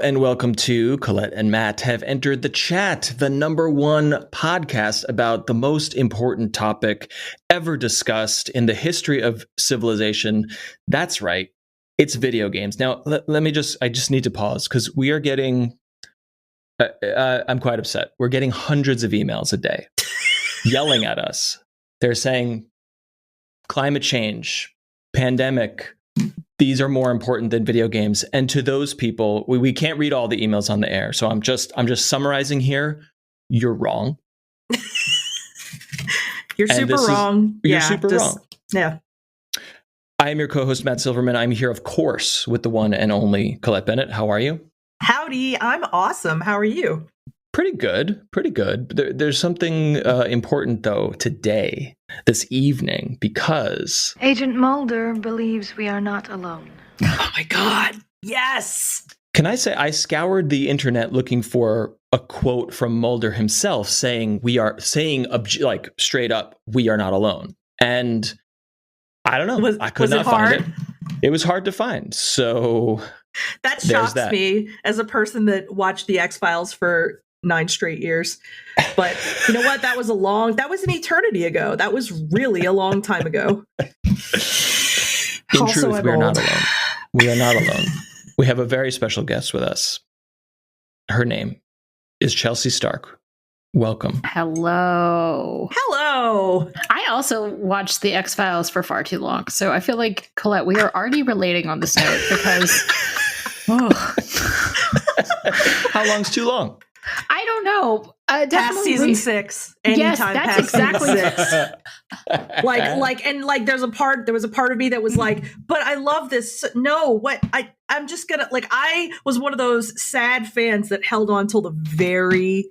and welcome to Colette and Matt Have Entered the Chat, the #1 podcast about the most important topic ever discussed in the history of civilization. That's right. It's video games. Now, I just need to pause because we are getting, I'm quite upset. We're getting hundreds of emails a day yelling at us. They're saying climate change, pandemic, these are more important than video games. And to those people, we can't read all the emails on the air. So I'm just summarizing here. You're wrong. You're super wrong. You're super wrong. Yeah. I am your co-host, Matt Silverman. I'm here, of course, with the one and only Colette Bennett. How are you? Howdy. I'm awesome. How are you? Pretty good. Pretty good. There's something important, though, today, this evening, because Agent Mulder believes we are not alone. Oh, my God. Yes. Can I say I scoured the internet looking for a quote from Mulder himself saying like straight up, we are not alone. And I don't know. I could not find it. It was hard to find. So that shocks me as a person that watched the X-Files for 9 straight years. But you know what? That was an eternity ago. That was really a long time ago. In truth, we are not alone. We are not alone. We have a very special guest with us. Her name is Chelsea Stark. Welcome. Hello. Hello. I also watched the X-Files for far too long. So I feel like, Colette, we are already relating on this note because How long's too long? I don't know. Past season 6. Anytime that's past exactly season 6. There was a part of me that was like, but I love this. No, what I'm just gonna I was one of those sad fans that held on till the very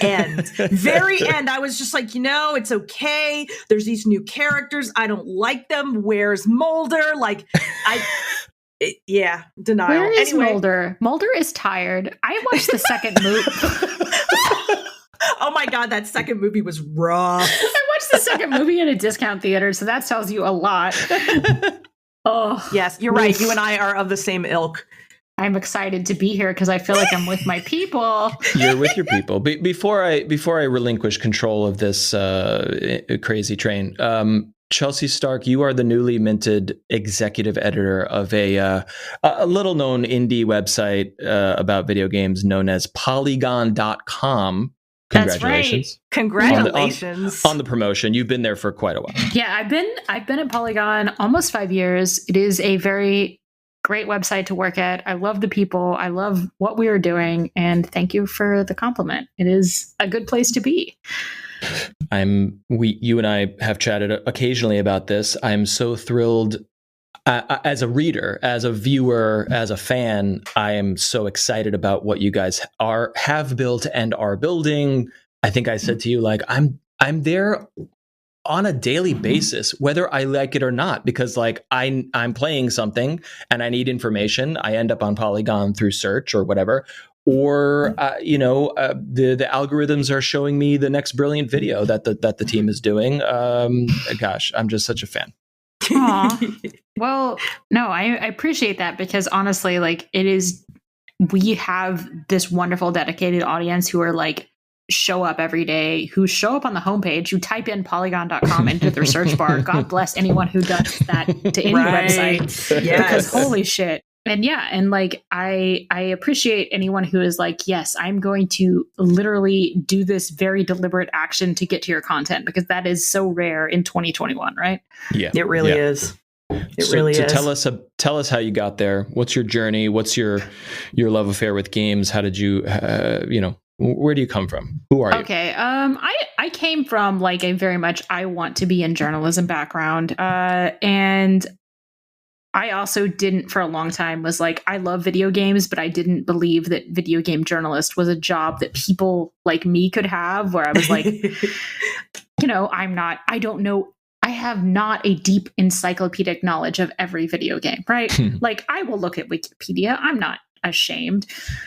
end. Very end. I was just like, it's okay. There's these new characters. I don't like them. Where's Mulder? Denial. Where is Mulder? Mulder is tired. I watched the second movie. Oh my God, that second movie was rough. I watched the second movie in a discount theater, so that tells you a lot. Oh, yes, you're right. You and I are of the same ilk. I'm excited to be here because I feel like I'm with my people. You're with your people. Before I relinquish control of this crazy train, Chelsea Stark, you are the newly minted executive editor of a little-known indie website about video games known as Polygon.com. Congratulations! That's right. Congratulations on the promotion. You've been there for quite a while. Yeah, I've been at Polygon almost 5 years. It is a very great website to work at. I love the people. I love what we are doing, and thank you for the compliment. It is a good place to be. You and I have chatted occasionally about this. I'm so thrilled as a reader, as a viewer, as a fan. I am so excited about what you guys have built and are building. I think I said to you, I'm there on a daily basis, whether I like it or not, because I'm playing something and I need information. I end up on Polygon through search or whatever. Or, the algorithms are showing me the next brilliant video that the team is doing. Gosh, I'm just such a fan. Aww. Well, no, I appreciate that because honestly, we have this wonderful dedicated audience who are show up every day, who show up on the homepage, who type in polygon.com into their search bar. God bless anyone who does that to any website. Yes. Because holy shit. And I appreciate anyone who is yes, I'm going to literally do this very deliberate action to get to your content because that is so rare in 2021, right? Yeah, it really is. It really is. Tell us how you got there. What's your journey? What's your love affair with games? How did you, where do you come from? Who are you? Okay. I came from a very much I want to be in journalism background, and I also didn't for a long time was I love video games, but I didn't believe that video game journalist was a job that people like me could have, where I was I don't know. I have not a deep encyclopedic knowledge of every video game, right? I will look at Wikipedia. I'm not ashamed.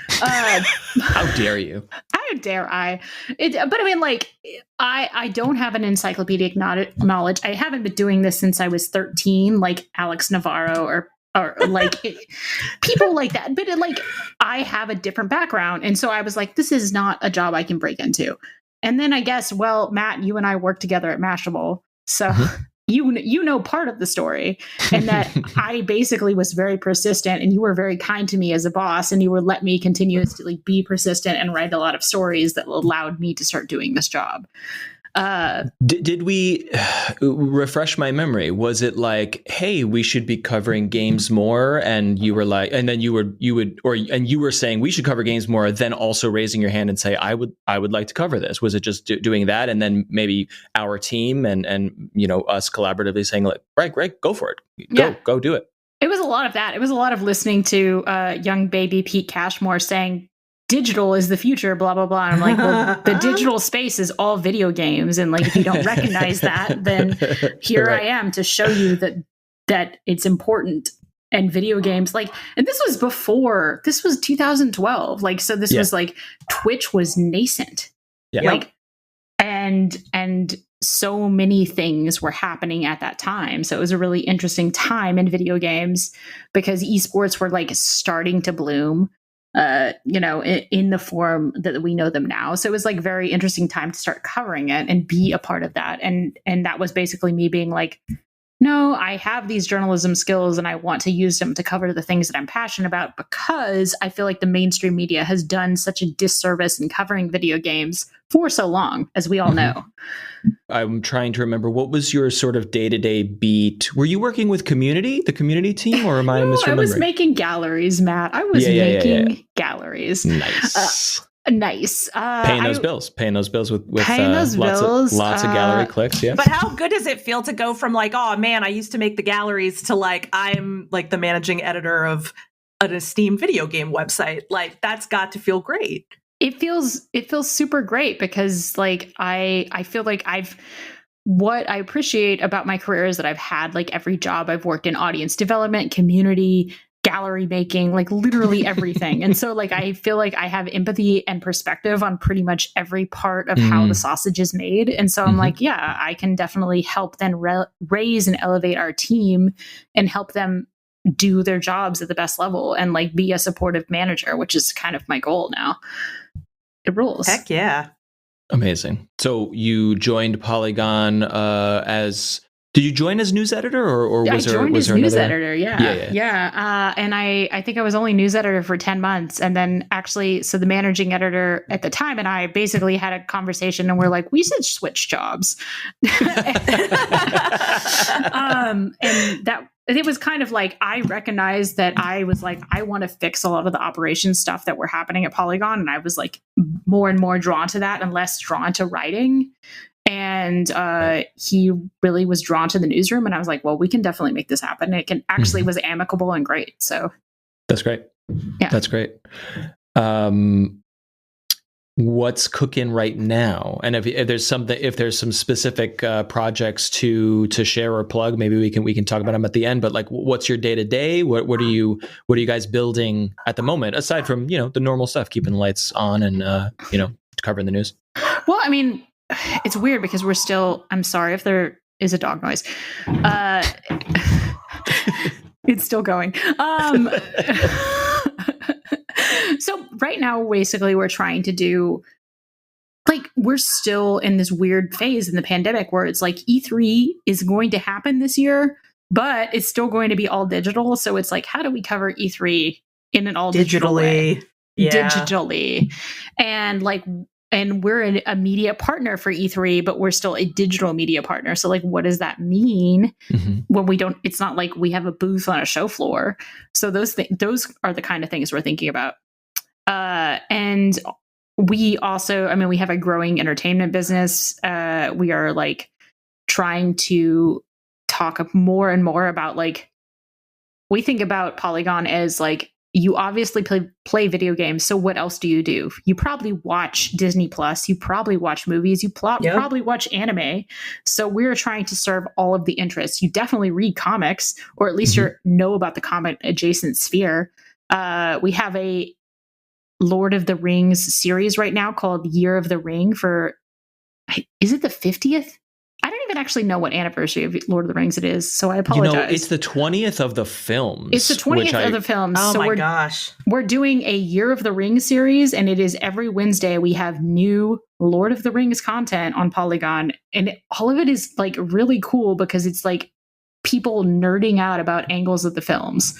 How dare you? How dare I? But I mean, I don't have an encyclopedic knowledge. I haven't been doing this since I was 13, like Alex Navarro or or like people like that. But I have a different background. And so I was like, this is not a job I can break into. And then I guess, well, Matt, you and I worked together at Mashable. So you know part of the story, and that I basically was very persistent, and you were very kind to me as a boss, and you would let me continuously be persistent and write a lot of stories that allowed me to start doing this job. Did we refresh my memory? Was it like, hey, we should be covering games more? And you were like, and then you were saying we should cover games more, then also raising your hand and say, I would like to cover this. Was it just doing that? And then maybe our team and us collaboratively saying like, right, go for it. Go do it. It was a lot of that. It was a lot of listening to young baby Pete Cashmore saying, digital is the future, blah, blah, blah. And I'm like, well, the digital space is all video games. And like, if you don't recognize that, then here right. I am to show you that it's important. And video games, and this was 2012. So this was Twitch was nascent. Yeah. And so many things were happening at that time. So it was a really interesting time in video games because esports were starting to bloom. In the form that we know them now. So it was very interesting time to start covering it and be a part of that. And that was basically me being like, no, I have these journalism skills and I want to use them to cover the things that I'm passionate about, because I feel like the mainstream media has done such a disservice in covering video games for so long, as we all know. I'm trying to remember, what was your sort of day-to-day beat? Were you working with the community team, or am I misremembering? I was making galleries, Matt. I was making galleries. Nice. Nice. Paying those bills with lots of gallery clicks. Yeah. But how good does it feel to go from oh man, I used to make the galleries to I'm the managing editor of an esteemed video game website? That's got to feel great. It feels super great because I feel like what I appreciate about my career is that I've had every job I've worked in audience development, community, gallery making, literally everything. And so I feel like I have empathy and perspective on pretty much every part of how the sausage is made. And so I'm I can definitely help then raise and elevate our team and help them do their jobs at the best level and be a supportive manager, which is kind of my goal now. It rules. Heck yeah. Amazing. So you joined Polygon did you join as news editor or was there news another? Editor? Yeah. And I think I was only news editor for 10 months. And then actually, so the managing editor at the time and I basically had a conversation and we're like, we should switch jobs. And that it was kind of I recognized that I was I want to fix a lot of the operations stuff that were happening at Polygon. And I was more and more drawn to that and less drawn to writing. And he really was drawn to the newsroom. And I was like, well, we can definitely make this happen. It can actually was amicable and great. So that's great. Yeah, that's great. What's cooking right now? And if there's some specific projects to share or plug, maybe we can talk about them at the end. But what's your day to day? What are you guys building at the moment, aside from the normal stuff, keeping the lights on and covering the news? Well, I mean, it's weird because we're still. I'm sorry if there is a dog noise. It's still going. So right now, basically, we're trying to do we're still in this weird phase in the pandemic where it's E3 is going to happen this year, but it's still going to be all digital. So it's how do we cover E3 in an all digital way? Yeah. Digitally. And we're a media partner for E3, but we're still a digital media partner. So what does that mean when we don't, it's not we have a booth on a show floor. So those are the kind of things we're thinking about. And we also, we have a growing entertainment business. We are trying to talk more and more about we think about Polygon as you obviously play video games. So what else do? You probably watch Disney Plus. You probably watch movies. You probably watch anime. So we're trying to serve all of the interests. You definitely read comics, or at least you know about the comic adjacent sphere. We have a Lord of the Rings series right now called Year of the Ring is it the 50th? I don't even actually know what anniversary of Lord of the Rings it is, so I apologize. It's the 20th of the films. It's the 20th of the films. Oh so my gosh. We're doing a Year of the Rings series, and it is every Wednesday we have new Lord of the Rings content on Polygon, and all of it is like really cool because it's like people nerding out about angles of the films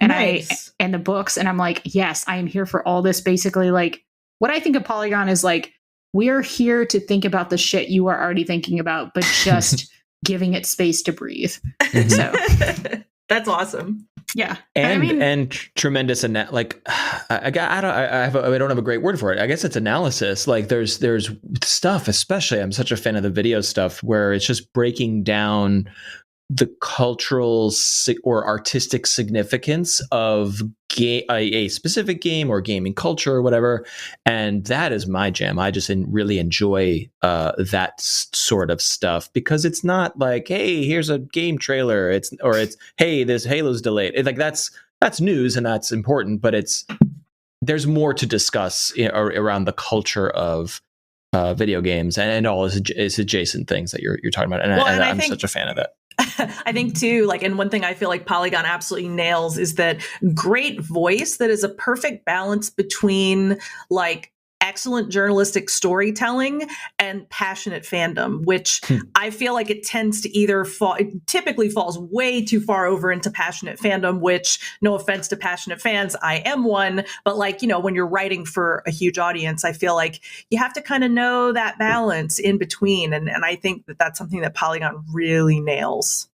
and Nice. and the books, and I'm like, yes, I am here for all this. Basically, like what I think of Polygon is like, we're here to think about the shit you are already thinking about, but just giving it space to breathe. So that's awesome. Yeah, and tremendous like I don't have a great word for it. I guess it's analysis. Like there's stuff, especially I'm such a fan of the video stuff where it's just breaking down the cultural or artistic significance of a specific game or gaming culture or whatever, and that is my jam. I just really enjoy that sort of stuff because it's not like, hey, here's a game trailer. It's hey, this Halo's delayed. It's like that's news and that's important, but there's more to discuss around the culture of video games and all its adjacent things that you're talking about, and I'm such a fan of that. I think too, like, and one thing I feel like Polygon absolutely nails is that great voice that is a perfect balance between like excellent journalistic storytelling and passionate fandom, which I feel like it tends to it typically falls way too far over into passionate fandom, which, no offense to passionate fans, I am one, but like, when you're writing for a huge audience, I feel like you have to kind of know that balance in between. And I think that that's something that Polygon really nails.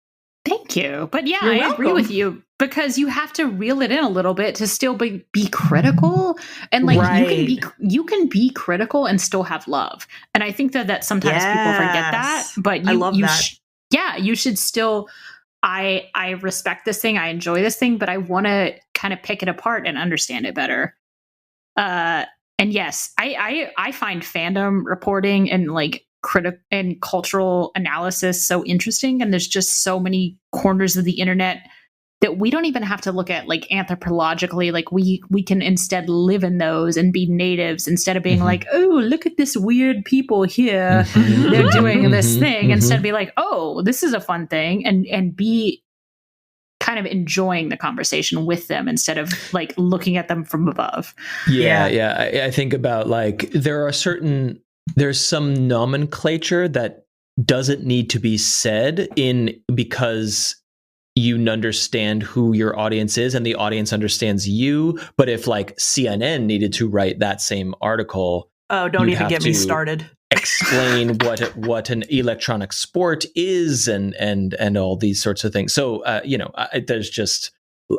Thank you. But yeah, You're I welcome. agree with you because you have to reel it in a little bit to still be critical, and like you can be critical and still have love. And I think that sometimes people forget that, but I love that. You should still, I respect this thing. I enjoy this thing, but I want to kind of pick it apart and understand it better. And yes, I find fandom reporting and like and cultural analysis so interesting, and there's just so many corners of the internet that we don't even have to look at like anthropologically. Like we can instead live in those and be natives instead of being like, oh, look at this weird people here, they're doing this thing. Instead be like, oh, this is a fun thing, and be kind of enjoying the conversation with them instead of like looking at them from above. I think about like there's some nomenclature that doesn't need to be said because you understand who your audience is and the audience understands you. But if like CNN needed to write that same article, don't even get me started. Explain what an electronic sport is and all these sorts of things. So there's just,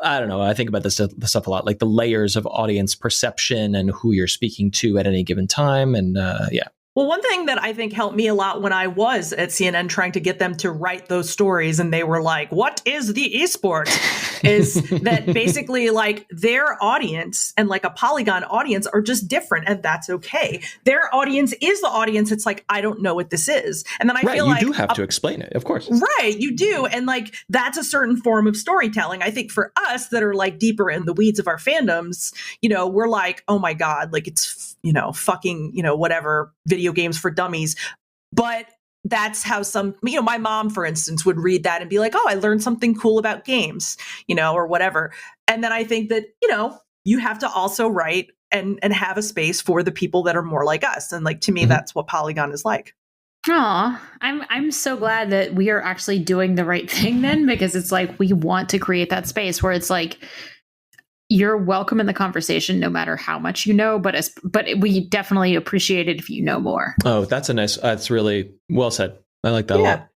I don't know. I think about this stuff a lot, like the layers of audience perception and who you're speaking to at any given time, and Well, one thing that I think helped me a lot when I was at CNN trying to get them to write those stories, and they were like, what is the esport? Is that basically like their audience and like a Polygon audience are just different, and that's okay. Their audience is the audience. It's like, I don't know what this is. And then I feel like you do have to explain it, of course. Right, you do. And like, that's a certain form of storytelling. I think for us that are like deeper in the weeds of our fandoms, we're like, oh my God, like it's, fucking, whatever, video games for dummies. But that's how some, my mom, for instance, would read that and be like, oh, I learned something cool about games, or whatever. And then I think that, you have to also write and have a space for the people that are more like us. And like, to me, that's what Polygon is like. Oh, I'm so glad that we are actually doing the right thing then, because it's like, we want to create that space where it's like, you're welcome in the conversation no matter how much you know, but we definitely appreciate it if you know more. Oh, that's really well said. I like that a lot.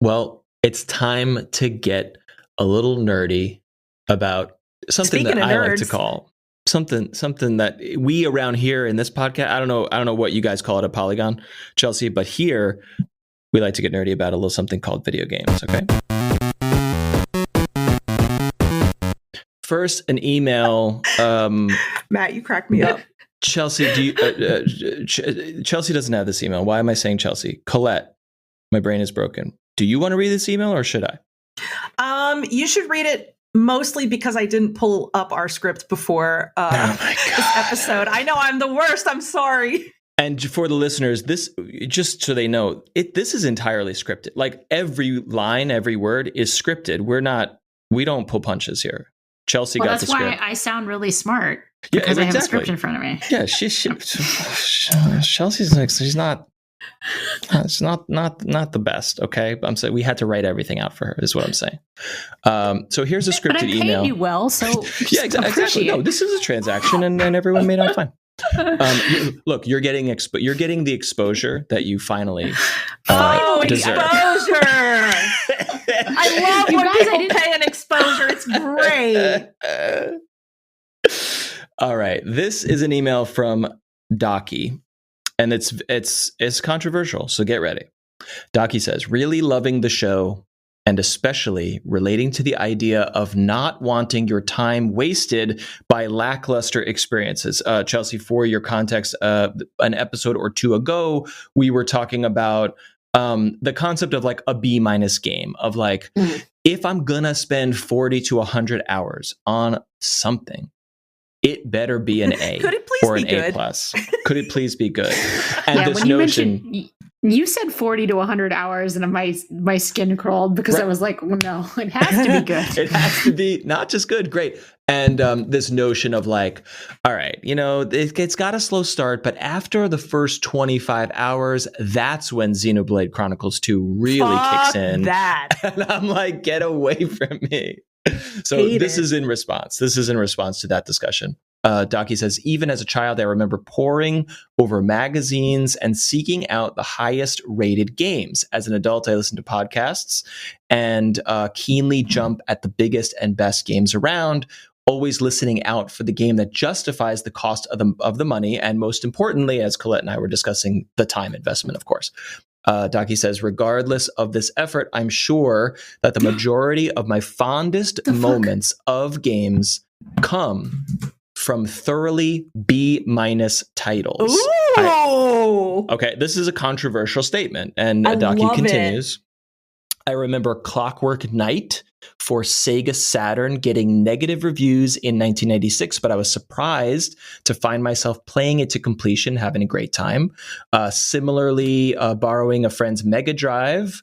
Well, it's time to get a little nerdy about something that I like to call something that we around here in this podcast, I don't know what you guys call it at Polygon, Chelsea, but here we like to get nerdy about a little something called video games, okay? First, an email. Matt, you cracked me up. Chelsea, Chelsea doesn't have this email. Why am I saying Chelsea? Colette, my brain is broken. Do you want to read this email or should I? You should read it mostly because I didn't pull up our script before this episode. I know I'm the worst. I'm sorry. And for the listeners, this, just so they know, this is entirely scripted. Like every line, every word is scripted. We don't pull punches here. Chelsea got the script. That's why I sound really smart, because I have a script in front of me. Yeah, Chelsea's like, she's not. It's not the best. Okay, I'm saying we had to write everything out for her. Is what I'm saying. So here's a scripted email. But I paid you well, so yeah, exactly. No, this is a transaction, and everyone made out fine. Look, you're getting the exposure that you finally deserve. Exposure. I love when people pay an exposure. It's great. All right, this is an email from Docky, and it's controversial, so get ready. Docky says, really loving the show, and especially relating to the idea of not wanting your time wasted by lackluster experiences. Chelsea, for your context, an episode or two ago, we were talking about the concept of like a B- game, of like, if I'm gonna spend 40 to 100 hours on something, it better be an A or an A plus. Could it please be good? And this notion. You said 40 to 100 hours, and my skin crawled because I was like, well, no, it has to be good. It has to be not just good, great. And this notion of like, all right, it's got a slow start, but after the first 25 hours, that's when Xenoblade Chronicles 2 really kicks in. That. And I'm like, get away from me. So this is in response. This is in response to that discussion. Docky says, even as a child, I remember poring over magazines and seeking out the highest rated games. As an adult, I listen to podcasts and keenly jump at the biggest and best games around, always listening out for the game that justifies the cost of the money. And most importantly, as Colette and I were discussing, the time investment, of course. Docky says, regardless of this effort, I'm sure that the majority of my fondest moments of games come from thoroughly B- titles. Ooh! Okay, this is a controversial statement. And Docky continues, I remember Clockwork Knight for Sega Saturn getting negative reviews in 1996, but I was surprised to find myself playing it to completion, having a great time. Similarly, borrowing a friend's Mega Drive,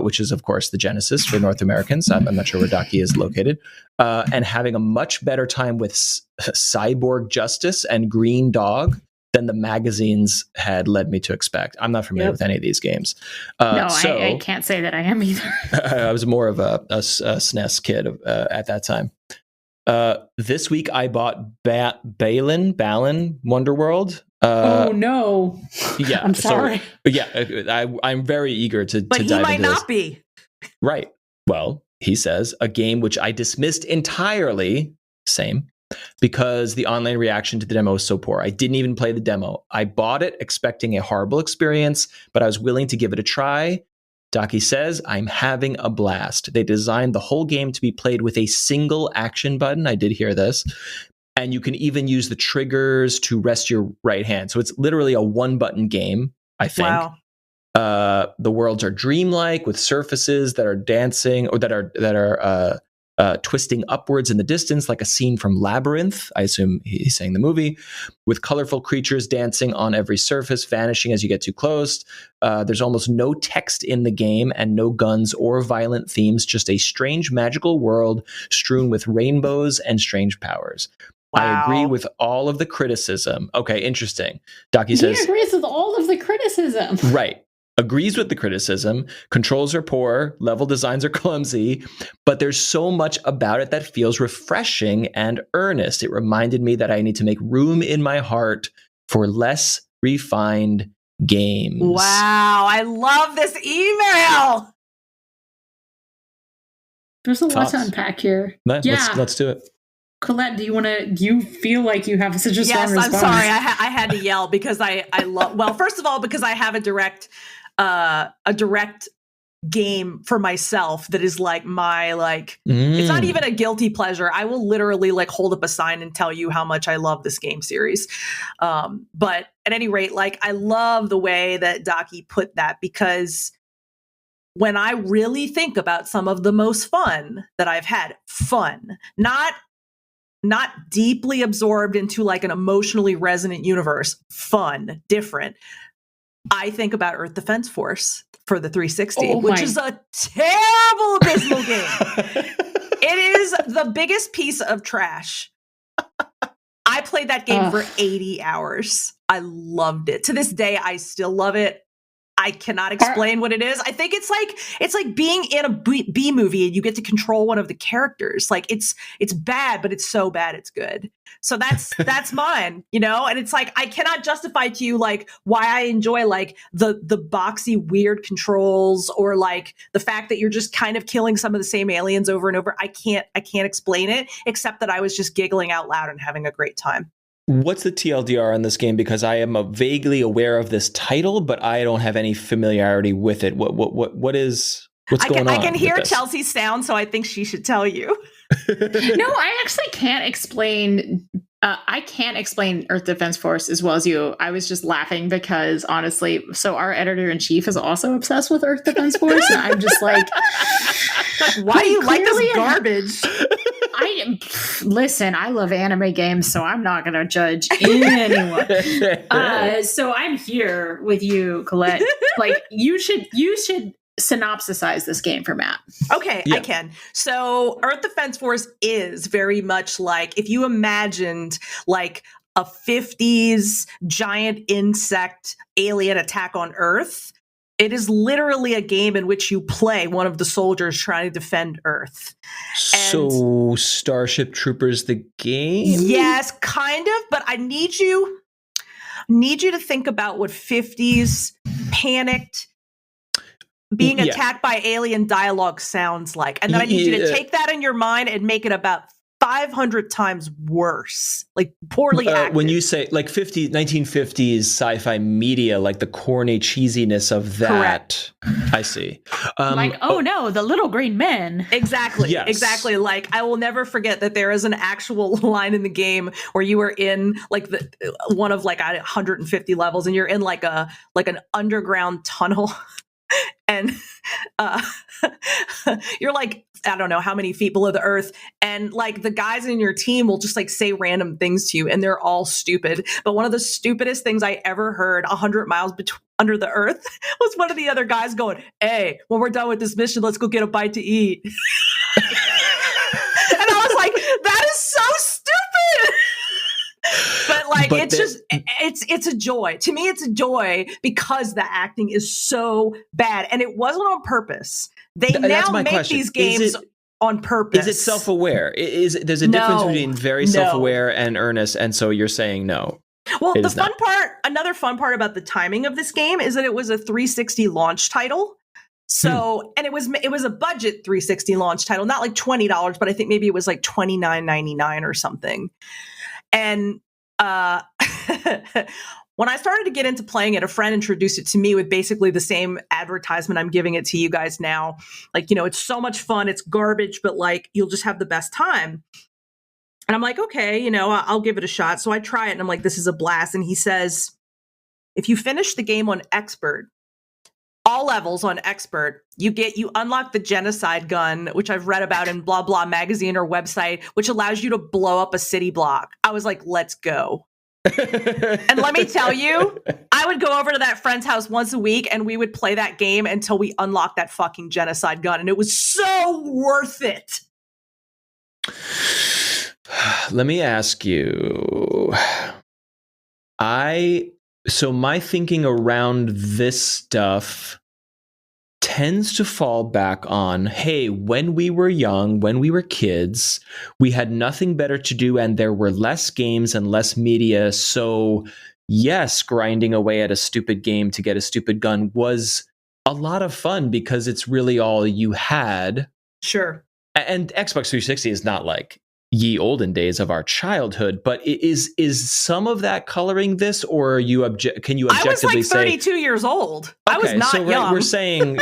which is, of course, the Genesis for North Americans. I'm not sure where Docky is located. And having a much better time with Cyborg Justice and Green Dog than the magazines had led me to expect. I'm not familiar with any of these games. I can't say that I am either. I was more of a SNES kid at that time. This week I bought Balan Wonderworld. Oh no! Yeah, I'm sorry. I'm very eager to. But to he dive might into not this. be. Right. Well, he says a game which I dismissed entirely. Same. Because the online reaction to the demo was so poor. I didn't even play the demo. I bought it expecting a horrible experience, but I was willing to give it a try. Docky says, I'm having a blast. They designed the whole game to be played with a single action button. I did hear this. And you can even use the triggers to rest your right hand. So it's literally a one-button game, I think. Wow. The worlds are dreamlike with surfaces that are dancing or that are twisting upwards in the distance, like a scene from Labyrinth. I assume he's saying the movie, with colorful creatures dancing on every surface, vanishing as you get too close. There's almost no text in the game and no guns or violent themes, just a strange magical world strewn with rainbows and strange powers. Wow. I agree with all of the criticism. Okay, interesting. Docky says... He agrees with all of the criticism. Right. Agrees with the criticism. Controls are poor. Level designs are clumsy. But there's so much about it that feels refreshing and earnest. It reminded me that I need to make room in my heart for less refined games. Wow. I love this email. There's a lot to unpack here. Let's do it. Colette, do you feel like you have such a strong response? Yes, I'm sorry. I had to yell because I love, well, first of all, because I have a direct game for myself that is like my, it's not even a guilty pleasure. I will literally hold up a sign and tell you how much I love this game series. But at any rate, I love the way that Docky put that, because when I really think about some of the most fun that I've had, not not deeply absorbed into like an emotionally resonant universe, fun, different, I think about Earth Defense Force for the 360, which is a terrible, abysmal game. It is the biggest piece of trash. I played that game for 80 hours. I loved it. To this day, I still love it. I cannot explain what it is. I think it's like being in a B movie and you get to control one of the characters. Like it's bad, but it's so bad it's good. So that's mine, you know? And it's like I cannot justify to you like why I enjoy like the boxy weird controls or like the fact that you're just kind of killing some of the same aliens over and over. I can't explain it except that I was just giggling out loud and having a great time. What's the TLDR on this game? Because I am vaguely aware of this title, but I don't have any familiarity with it. What's going on? I can hear Chelsea's sound, so I think she should tell you. No, I actually can't explain. I can't explain Earth Defense Force as well as you. I was just laughing because honestly, so our editor-in-chief is also obsessed with Earth Defense Force, and I'm just like, why do you like this garbage? Listen, I love anime games, so I'm not going to judge anyone. So I'm here with you, Colette. Like you should synopsisize this game for Matt. Okay, yeah. I can. So Earth Defense Force is very much like if you imagined like a 50s giant insect alien attack on Earth. It is literally a game in which you play one of the soldiers trying to defend Earth. So Starship Troopers the game? Yes, kind of, but I need you to think about what 50s panicked being attacked by alien dialogue sounds like. And then I need you to take that in your mind and make it about 500 times worse, like poorly acted. When you say like 1950s sci-fi media, like the corny cheesiness of that. Correct. I see. Like, no, the little green men. Exactly. Yes. Exactly. Like I will never forget that there is an actual line in the game where you are in like one of like 150 levels and you're in like an underground tunnel. And you're like, I don't know how many feet below the earth. And like the guys in your team will just like say random things to you and they're all stupid. But one of the stupidest things I ever heard 100 miles under the earth was one of the other guys going, "Hey, when we're done with this mission, let's go get a bite to eat." And I was like, that is so stupid. It's a joy. To me, it's a joy because the acting is so bad. And it wasn't on purpose. They now make these games on purpose. Is it self-aware? There's a difference between very self-aware and earnest, and so you're saying no. Well, another fun part about the timing of this game is that it was a 360 launch title. So, and it was a budget 360 launch title, not like $20, but I think maybe it was like $29.99 or something. And when I started to get into playing it, a friend introduced it to me with basically the same advertisement I'm giving it to you guys now. Like, you know, it's so much fun. It's garbage, but like, you'll just have the best time. And I'm like, okay, you know, I'll give it a shot. So I try it and I'm like, this is a blast. And he says, if you finish the game on expert, all levels on expert, you unlock the genocide gun, which I've read about in blah, blah magazine or website, which allows you to blow up a city block. I was like, let's go. And let me tell you, I would go over to that friend's house once a week and we would play that game until we unlocked that fucking genocide gun. And it was so worth it. Let me ask you, so my thinking around this stuff tends to fall back on, hey, when we were young, when we were kids, we had nothing better to do and there were less games and less media. So yes, grinding away at a stupid game to get a stupid gun was a lot of fun because it's really all you had. Sure. And Xbox 360 is not like ye olden days of our childhood, but is some of that coloring this, or can you objectively say? I was like 32 years old. Okay, I was not so young. We're saying,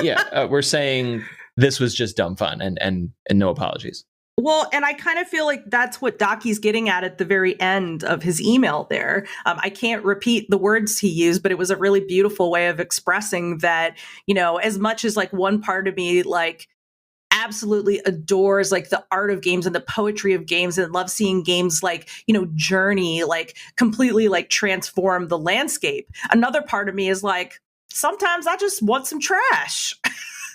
we're saying this was just dumb fun and no apologies. Well, and I kind of feel like that's what Daki's getting at the very end of his email there. I can't repeat the words he used, but it was a really beautiful way of expressing that, you know, as much as like one part of me like absolutely adores like the art of games and the poetry of games and loves seeing games like, Journey, like completely like transform the landscape. Another part of me is like, sometimes I just want some trash.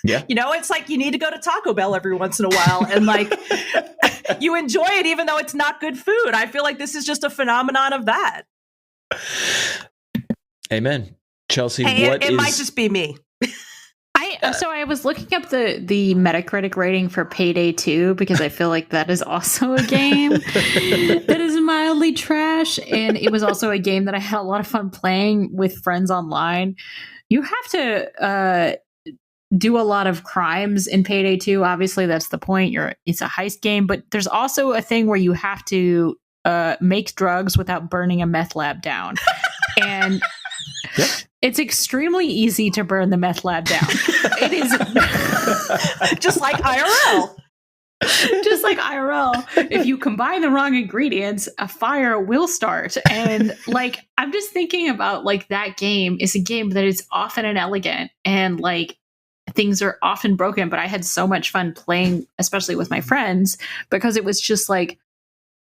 Yeah. It's like you need to go to Taco Bell every once in a while and like you enjoy it even though it's not good food. I feel like this is just a phenomenon of that. Amen. Chelsea, hey, it might just be me. So I was looking up the Metacritic rating for Payday 2 because I feel like that is also a game that is mildly trash, and it was also a game that I had a lot of fun playing with friends online. You have to do a lot of crimes in Payday 2. Obviously, that's the point. It's a heist game, but there's also a thing where you have to make drugs without burning a meth lab down, and yep. It's extremely easy to burn the meth lab down. It is just like IRL. Just like IRL. If you combine the wrong ingredients, a fire will start. And like, I'm just thinking about like that game is a game that is often inelegant and like things are often broken. But I had so much fun playing, especially with my friends, because it was just like,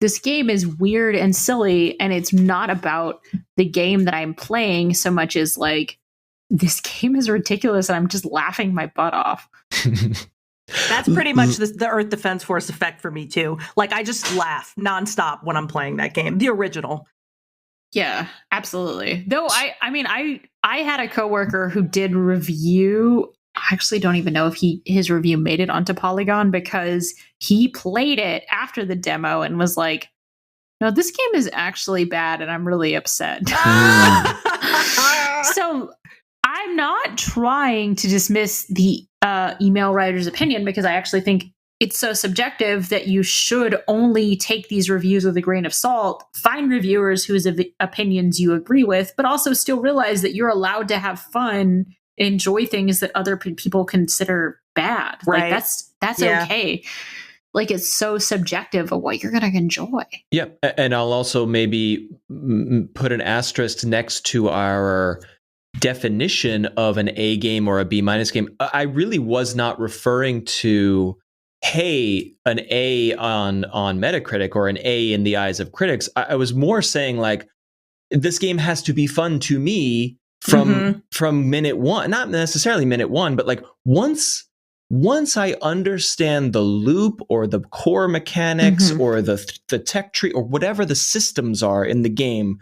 this game is weird and silly, and it's not about the game that I'm playing so much as like, this game is ridiculous and I'm just laughing my butt off. That's pretty much the Earth Defense Force effect for me too. Like I just laugh nonstop when I'm playing that game, the original. Yeah, absolutely. Though I had a coworker who did review. I actually don't even know if his review made it onto Polygon because he played it after the demo and was like, no, this game is actually bad and I'm really upset. So I'm not trying to dismiss the email writer's opinion because I actually think it's so subjective that you should only take these reviews with a grain of salt, find reviewers whose opinions you agree with, but also still realize that you're allowed to have fun, enjoy things that other people consider bad. Right. Like that's okay. Like it's so subjective of what you're going to enjoy. Yep. And I'll also maybe put an asterisk next to our definition of an A game or a B- game. I really was not referring to, hey, an A on Metacritic or an A in the eyes of critics. I was more saying like, this game has to be fun to me from minute one, not necessarily minute one, but like once I understand the loop or the core mechanics or the tech tree or whatever the systems are in the game,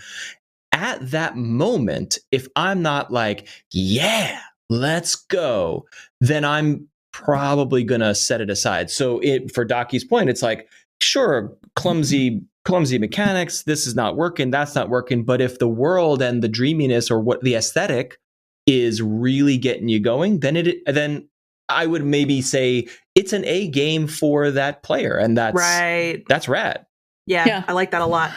at that moment, if I'm not like, yeah, let's go, then I'm probably gonna set it aside. So for Daki's point, it's like, sure, clumsy mechanics, this is not working, that's not working. But if the world and the dreaminess or what the aesthetic is really getting you going, then I would maybe say it's an A game for that player. And that's rad. Yeah, I like that a lot.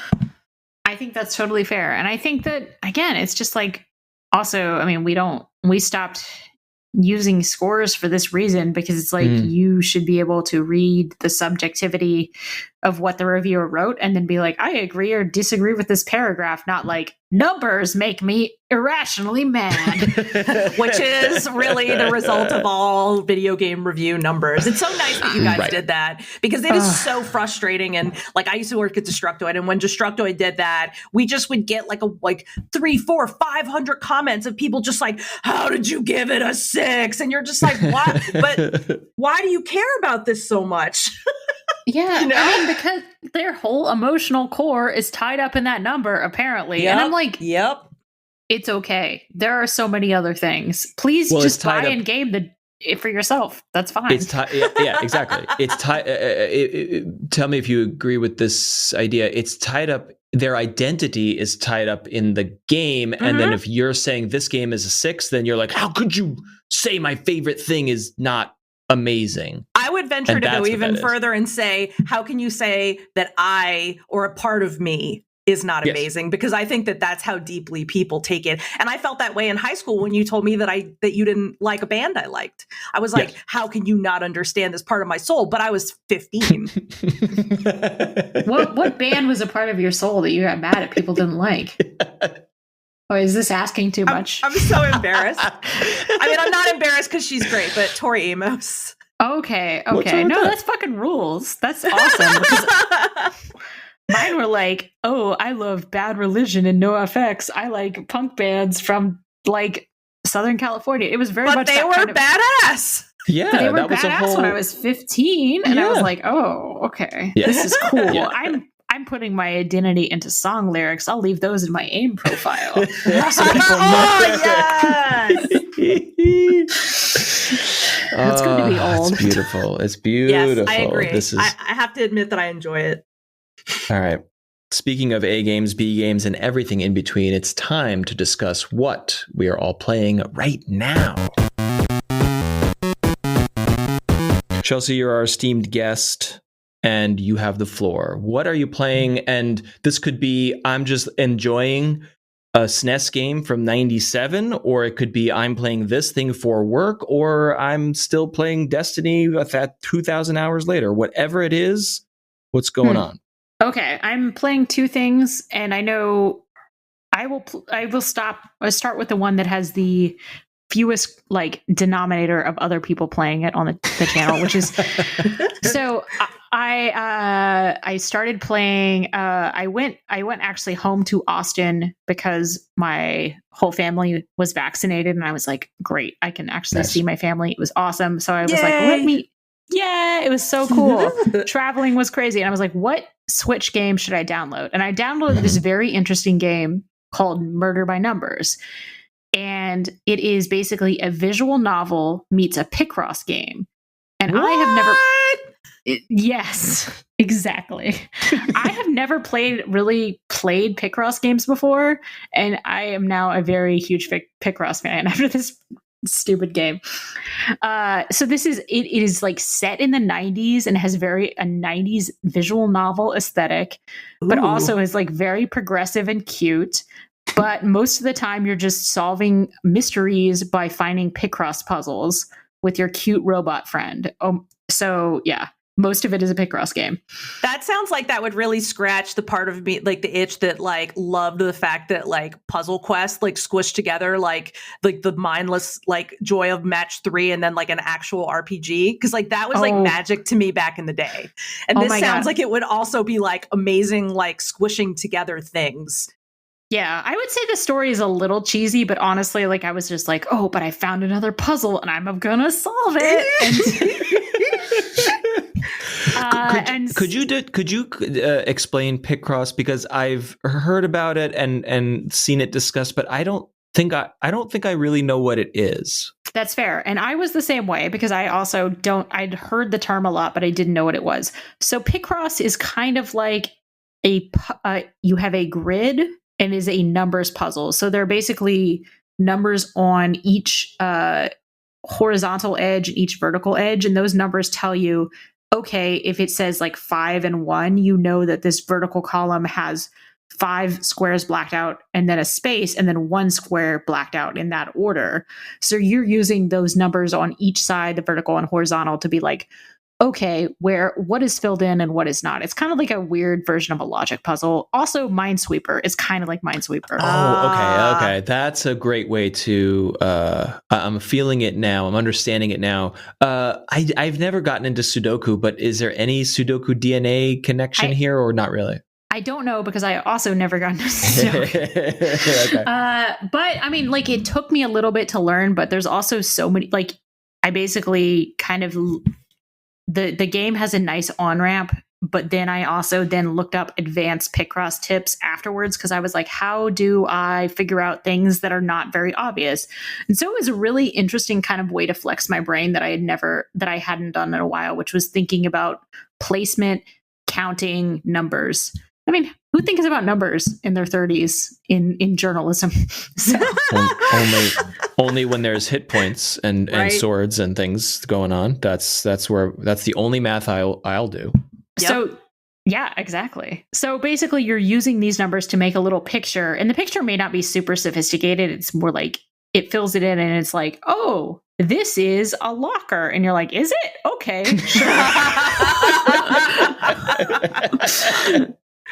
I think that's totally fair. And I think that, again, it's just like, also, I mean, we stopped using scores for this reason because it's like you should be able to read the subjectivity of what the reviewer wrote and then be like, I agree or disagree with this paragraph, not like numbers make me irrationally mad, which is really the result of all video game review numbers. It's so nice that you guys did that because it is so frustrating. And like I used to work at Destructoid, and when Destructoid did that, we just would get like 300, 400, 500 comments of people just like, how did you give it a 6? And you're just like, why? But why do you care about this so much? Yeah, I mean, because their whole emotional core is tied up in that number, apparently. And I'm like, it's okay. There are so many other things. Please just buy and game it for yourself. That's fine. It's yeah, exactly. It's tied. Tell me if you agree with this idea. It's tied up. Their identity is tied up in the game. And then if you're saying this game is a 6, then you're like, how could you say my favorite thing is not amazing? I would venture to go even further and say, how can you say that I or a part of me is not amazing? Because I think that that's how deeply people take it. And I felt that way in high school when you told me that you didn't like a band I liked. I was like, how can you not understand this part of my soul? But I was 15. What band was a part of your soul that you got mad at people didn't like? Or is this asking too much? I'm so embarrassed. I mean, I'm not embarrassed because she's great, but Tori Amos. Okay. What's wrong with No, that? that's fucking rules. That's awesome. Because mine were like, oh, I love Bad Religion and NoFX. I like punk bands from like Southern California. It was very But much they that were kind of, badass. Yeah, but they were that was a badass whole. when I was 15, and I was Yeah. like, oh, okay, Yeah. this is cool. Yeah. I'm putting my identity into song lyrics. I'll leave those in my AIM profile. So people Oh, It's good to be old. It's beautiful. It's beautiful. Yes, I agree. This is I have to admit that I enjoy it. all right. Speaking of A games, B games, and everything in between, it's time to discuss what we are all playing right now. Chelsea, you're our esteemed guest, and you have the floor. What are you playing? And this could be I'm just enjoying a SNES game from 97, or it could be I'm playing this thing for work, or I'm still playing Destiny at 2,000 hours later. Whatever it is, what's going on? Okay, I'm playing two things, and I know I will start with the one that has the fewest like denominator of other people playing it on the channel, which is so I started playing. I went actually home to Austin because my whole family was vaccinated, and I was like, great, I can actually see my family. It was awesome. So I was like, yeah, it was so cool. Traveling was crazy. And I was like, what Switch game should I download? And I downloaded this very interesting game called Murder by Numbers. And it is basically a visual novel meets a picross game. And what? I have never... Yes, exactly. I have never played picross games before. And I am now a very huge picross fan after this stupid game. So it is like set in the 90s and has a 90s visual novel aesthetic, but also is like very progressive and cute. But most of the time you're just solving mysteries by finding picross puzzles with your cute robot friend. So yeah, most of it is a picross game. That sounds like that would really scratch the part of me, like the itch that like loved the fact that like Puzzle Quest like squished together like the mindless like joy of Match 3 and then like an actual RPG, because like that was like magic to me back in the day. And this sounds like it would also be like amazing like squishing together things. Yeah, I would say the story is a little cheesy, but honestly, like I was just like, oh, but I found another puzzle and I'm gonna solve it. Could you explain picross, because I've heard about it and seen it discussed, but I don't think I really know what it is. That's fair. And I was the same way, because I also I'd heard the term a lot, but I didn't know what it was. So picross is kind of like you have a grid and is a numbers puzzle. So there are basically numbers on each horizontal edge and each vertical edge. And those numbers tell you, okay, if it says like 5 and 1, you know that this vertical column has 5 squares blacked out and then a space and then 1 square blacked out in that order. So you're using those numbers on each side, the vertical and horizontal, to be like, okay, what is filled in and what is not. It's kind of like a weird version of a logic puzzle. Also, Minesweeper is kind of like Minesweeper. Oh, okay. That's a great way to. I'm feeling it now. I'm understanding it now. I've never gotten into Sudoku, but is there any Sudoku DNA connection here, or not really? I don't know, because I also never got into Sudoku. Okay. But I mean, like, it took me a little bit to learn, but there's also so many. Like, I basically kind of. The game has a nice on-ramp, but then I also looked up advanced picross tips afterwards, because I was like, how do I figure out things that are not very obvious? And so it was a really interesting kind of way to flex my brain that I hadn't done in a while, which was thinking about placement, counting, numbers. I mean, who thinks about numbers in their 30s in journalism? So. only when there's hit points and swords and things going on. That's the only math I'll do. Yep. So yeah, exactly. So basically you're using these numbers to make a little picture, and the picture may not be super sophisticated. It's more like it fills it in and it's like, oh, this is a locker. And you're like, is it? Okay, sure.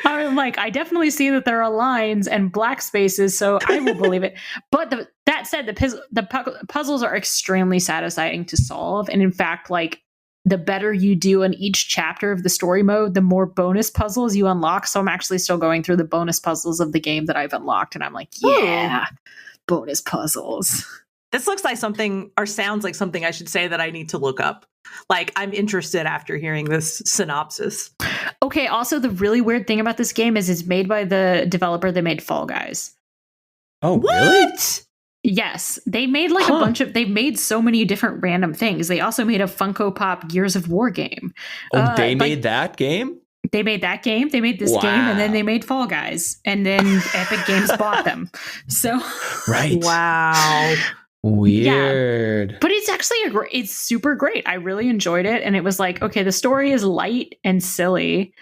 I'm like, I definitely see that there are lines and black spaces, so I will believe it. But that said, the puzzles are extremely satisfying to solve. And in fact, like, the better you do in each chapter of the story mode, the more bonus puzzles you unlock. So I'm actually still going through the bonus puzzles of the game that I've unlocked. And I'm like, yeah, bonus puzzles. This looks like something, or sounds like something I should say that I need to look up. Like, I'm interested after hearing this synopsis. Okay, also the really weird thing about this game is it's made by the developer that made Fall Guys. Oh, What? really? Yes, they made like a bunch of, they've made so many different random things. They also made a Funko Pop Gears of War game. Oh, they made that game? They made that game, they made this game, and then they made Fall Guys. And then Epic Games bought them. So, right. Wow. Weird. Yeah. But it's actually it's super great. I really enjoyed it. And it was like, okay, the story is light and silly,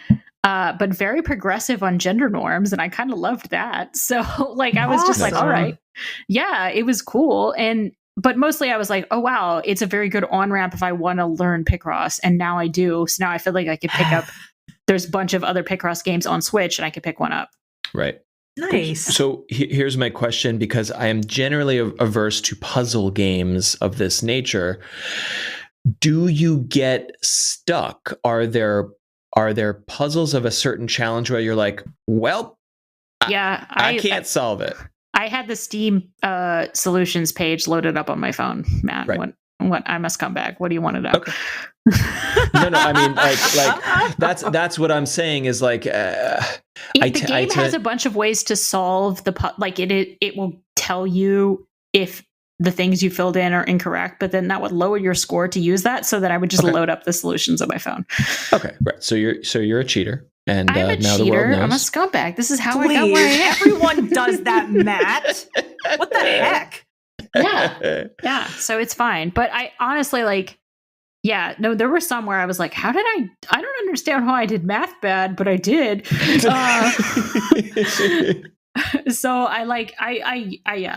but very progressive on gender norms. And I kind of loved that. So like, I was just like, all right. Yeah, it was cool. But mostly I was like, oh, wow, it's a very good on-ramp if I want to learn Picross. And now I do. So now I feel like I could pick up, there's a bunch of other Picross games on Switch and I could pick one up. Right. Nice. So here's my question, because I am generally averse to puzzle games of this nature. Do you get stuck? Are there puzzles of a certain challenge where you're like, well, yeah, I can't solve it? I had the Steam solutions page loaded up on my phone, Matt. Right. What I must come back. What do you want to know? Okay. No, I mean, like that's what I'm saying is like, the game has a bunch of ways to solve it will tell you if the things you filled in are incorrect, but then that would lower your score to use that, so that I would just load up the solutions on my phone. Okay, right. So you're a cheater, and I'm a now cheater. the world knows. I'm a scumbag. This is how I got where I am. Everyone does that, Matt. What the heck? Yeah. So it's fine. But I honestly there were some where I was like, how did I don't understand how I did math bad, but I did. So I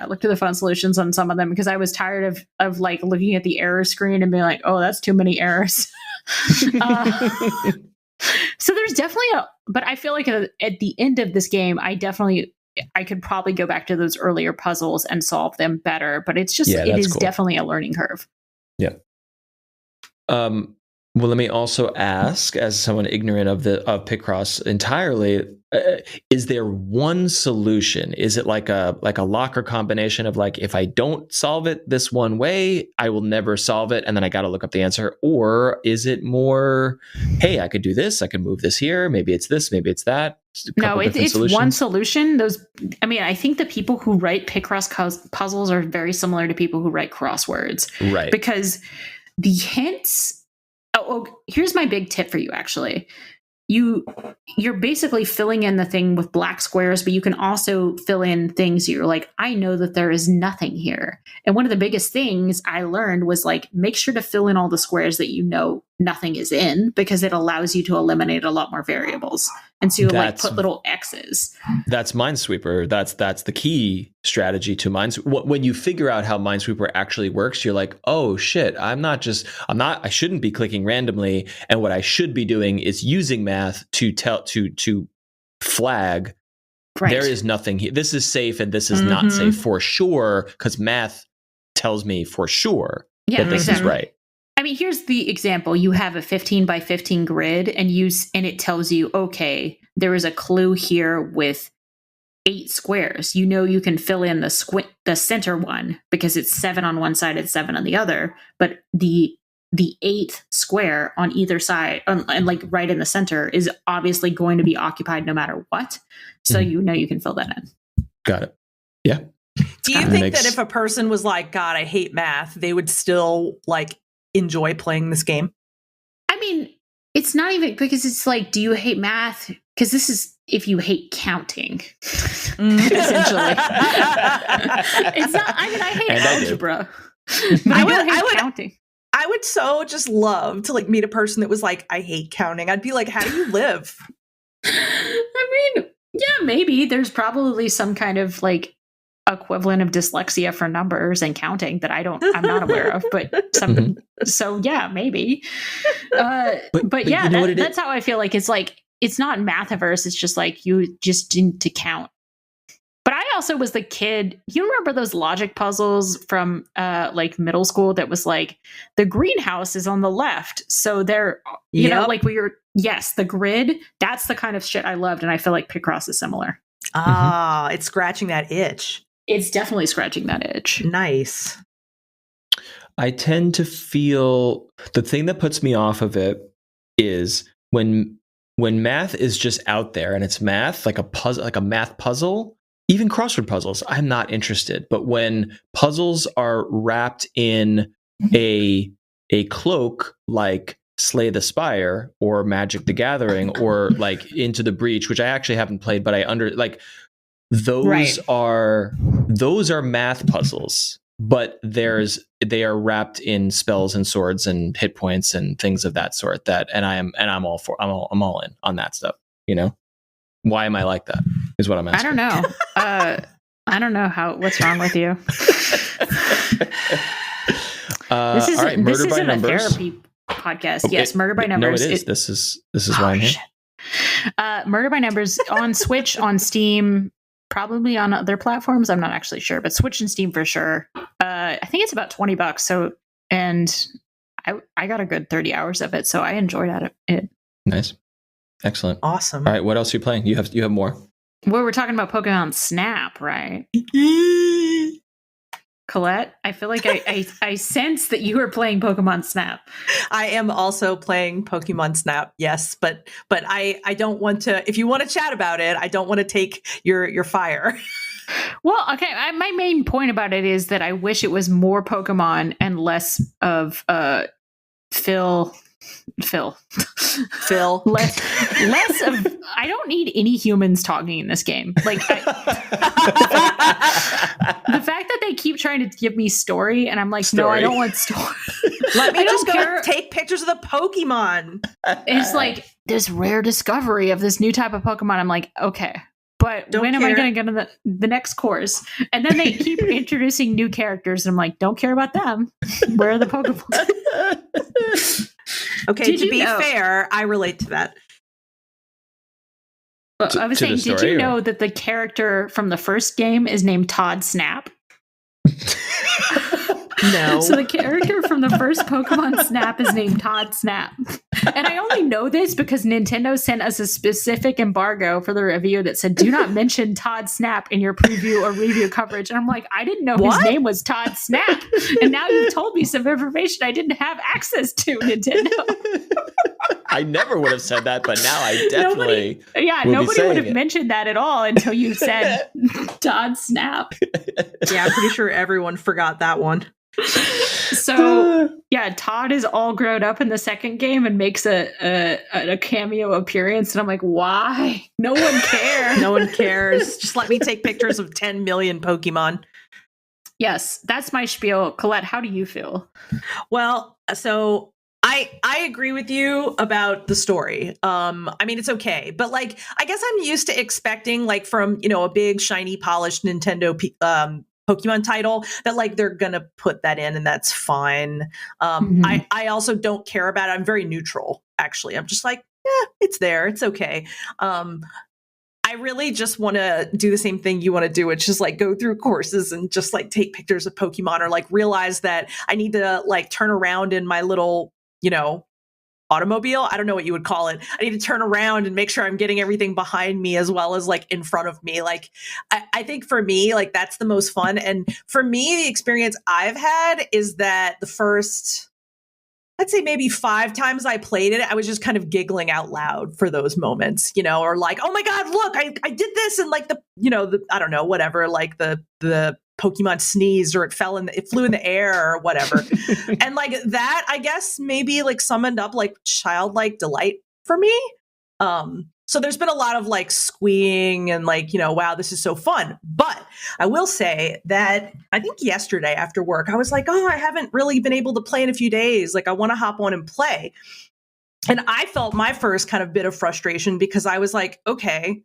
looked at the phone solutions on some of them because I was tired of like looking at the error screen and being like, oh, that's too many errors. So there's definitely but I feel like at the end of this game, I could probably go back to those earlier puzzles and solve them better, but it's just, it is cool. Definitely a learning curve. Yeah. Well, let me also ask, as someone ignorant of Picross entirely, is there one solution? Is it like a locker combination of like, if I don't solve it this one way, I will never solve it, and then I got to look up the answer? Or is it more, hey, I could do this, I could move this here, maybe it's this, maybe it's that? No, it's one solution. I think the people who write Picross puzzles are very similar to people who write crosswords. Right. Because the hints... Oh, here's my big tip for you, actually. You're basically filling in the thing with black squares, but you can also fill in things you're like, I know that there is nothing here. And one of the biggest things I learned was like, make sure to fill in all the squares that you know nothing is in, because it allows you to eliminate a lot more variables. And so you put little X's. That's Minesweeper. That's the key strategy to Minesweeper. When you figure out how Minesweeper actually works, you're like, oh shit, I shouldn't be clicking randomly. And what I should be doing is using math to flag. Right. There is nothing here. This is safe and this is not safe for sure, because math tells me for sure that this is right. I mean, here's the example. You have a 15 by 15 grid and it tells you, okay, there is a clue here with 8 squares. You know, you can fill in the center one because it's 7 on one side, it's 7 on the other. But the 8th square on either side, and like right in the center, is obviously going to be occupied no matter what. So you know you can fill that in. Got it. Yeah. Do you think that if a person was like, God, I hate math, they would still like enjoy playing this game? I mean, it's not even because it's like, do you hate math? Because this is if you hate counting, essentially. It's not. I mean, I hate algebra. But I hate counting. I would so just love to like meet a person that was like, I hate counting. I'd be like, how do you live? I mean, yeah, maybe there's probably some kind of like equivalent of dyslexia for numbers and counting that I'm not aware of, but so yeah, maybe. But yeah, you know that's how I feel like it's not math averse. It's just like you just need to count. But I also was the kid. You remember those logic puzzles from like middle school that was like the greenhouse is on the left, so they're you know like the grid. That's the kind of shit I loved, and I feel like Picross is similar. It's scratching that itch. It's definitely scratching that itch. Nice. I tend to feel the thing that puts me off of it is when math is just out there and it's math, like a puzzle, like a math puzzle, even crossword puzzles, I'm not interested. But when puzzles are wrapped in a cloak like Slay the Spire or Magic the Gathering or like Into the Breach, which I actually haven't played, but those are math puzzles, but they are wrapped in spells and swords and hit points and things of that sort. I'm all in on that stuff. You know, why am I like that? Is what I'm asking. I don't know. I don't know what's wrong with you. This isn't a therapy podcast. Okay. Yes, Murder by Numbers. No, it is. This is why I'm here. Murder by Numbers on Switch, on Steam. Probably on other platforms. I'm not actually sure, but Switch and Steam for sure. I think it's about $20. So, and I got a good 30 hours of it, so I enjoyed it. Nice, excellent, awesome. All right, what else are you playing? You have more. Well, we're talking about Pokemon Snap, right? Colette, I feel like I sense that you are playing Pokemon Snap. I am also playing Pokemon Snap, yes, but I don't want to. If you want to chat about it, I don't want to take your fire. Well, okay. My main point about it is that I wish it was more Pokemon and less of Phil. Less of. I don't need any humans talking in this game. Like the fact that they keep trying to give me story, and I'm like, no, I don't want story. Let me just go take pictures of the Pokemon. It's like this rare discovery of this new type of Pokemon. I'm like, okay, but when am I going to get to the next course? And then they keep introducing new characters, and I'm like, don't care about them. Where are the Pokemon? Okay, to be fair, I relate to that. Well, I was saying, did you know that the character from the first game is named Todd Snap? No. So the character from the first Pokemon Snap is named Todd Snap. And I only know this because Nintendo sent us a specific embargo for the review that said, do not mention Todd Snap in your preview or review coverage. And I'm like, I didn't know his name was Todd Snap. And now you've told me some information I didn't have access to, Nintendo. I never would have said that, but now I definitely nobody would have mentioned that at all until you said Todd Snap. Yeah, I'm pretty sure everyone forgot that one. So yeah, Todd is all grown up in the second game and makes a cameo appearance, and I'm like, why? No one cares. No one cares. Just let me take pictures of 10 million Pokemon. Yes, that's my spiel. Colette, how do you feel? Well, so I agree with you about the story. I mean, it's okay, but like, I guess I'm used to expecting like from, a big, shiny, polished Nintendo Pokemon title that like they're gonna put that in, and that's fine. I also don't care about it. I'm very neutral, actually. I'm just like, it's there, it's okay. I really just want to do the same thing you want to do, which is like go through courses and just like take pictures of Pokemon, or like realize that I need to like turn around in my little, automobile. I don't know what you would call it. I need to turn around and make sure I'm getting everything behind me as well as like in front of me. Like, I think for me, like that's the most fun. And for me, the experience I've had is that the first, I'd say maybe 5 times I played it, I was just kind of giggling out loud for those moments, or like, oh my God, look, I did this. And like the I don't know, whatever, like the Pokemon sneezed or it flew in the air or whatever. And like that, I guess maybe like summoned up like childlike delight for me. So there's been a lot of like squeeing and like, wow, this is so fun. But I will say that I think yesterday after work, I was like, oh, I haven't really been able to play in a few days. Like I want to hop on and play. And I felt my first kind of bit of frustration because I was like, okay,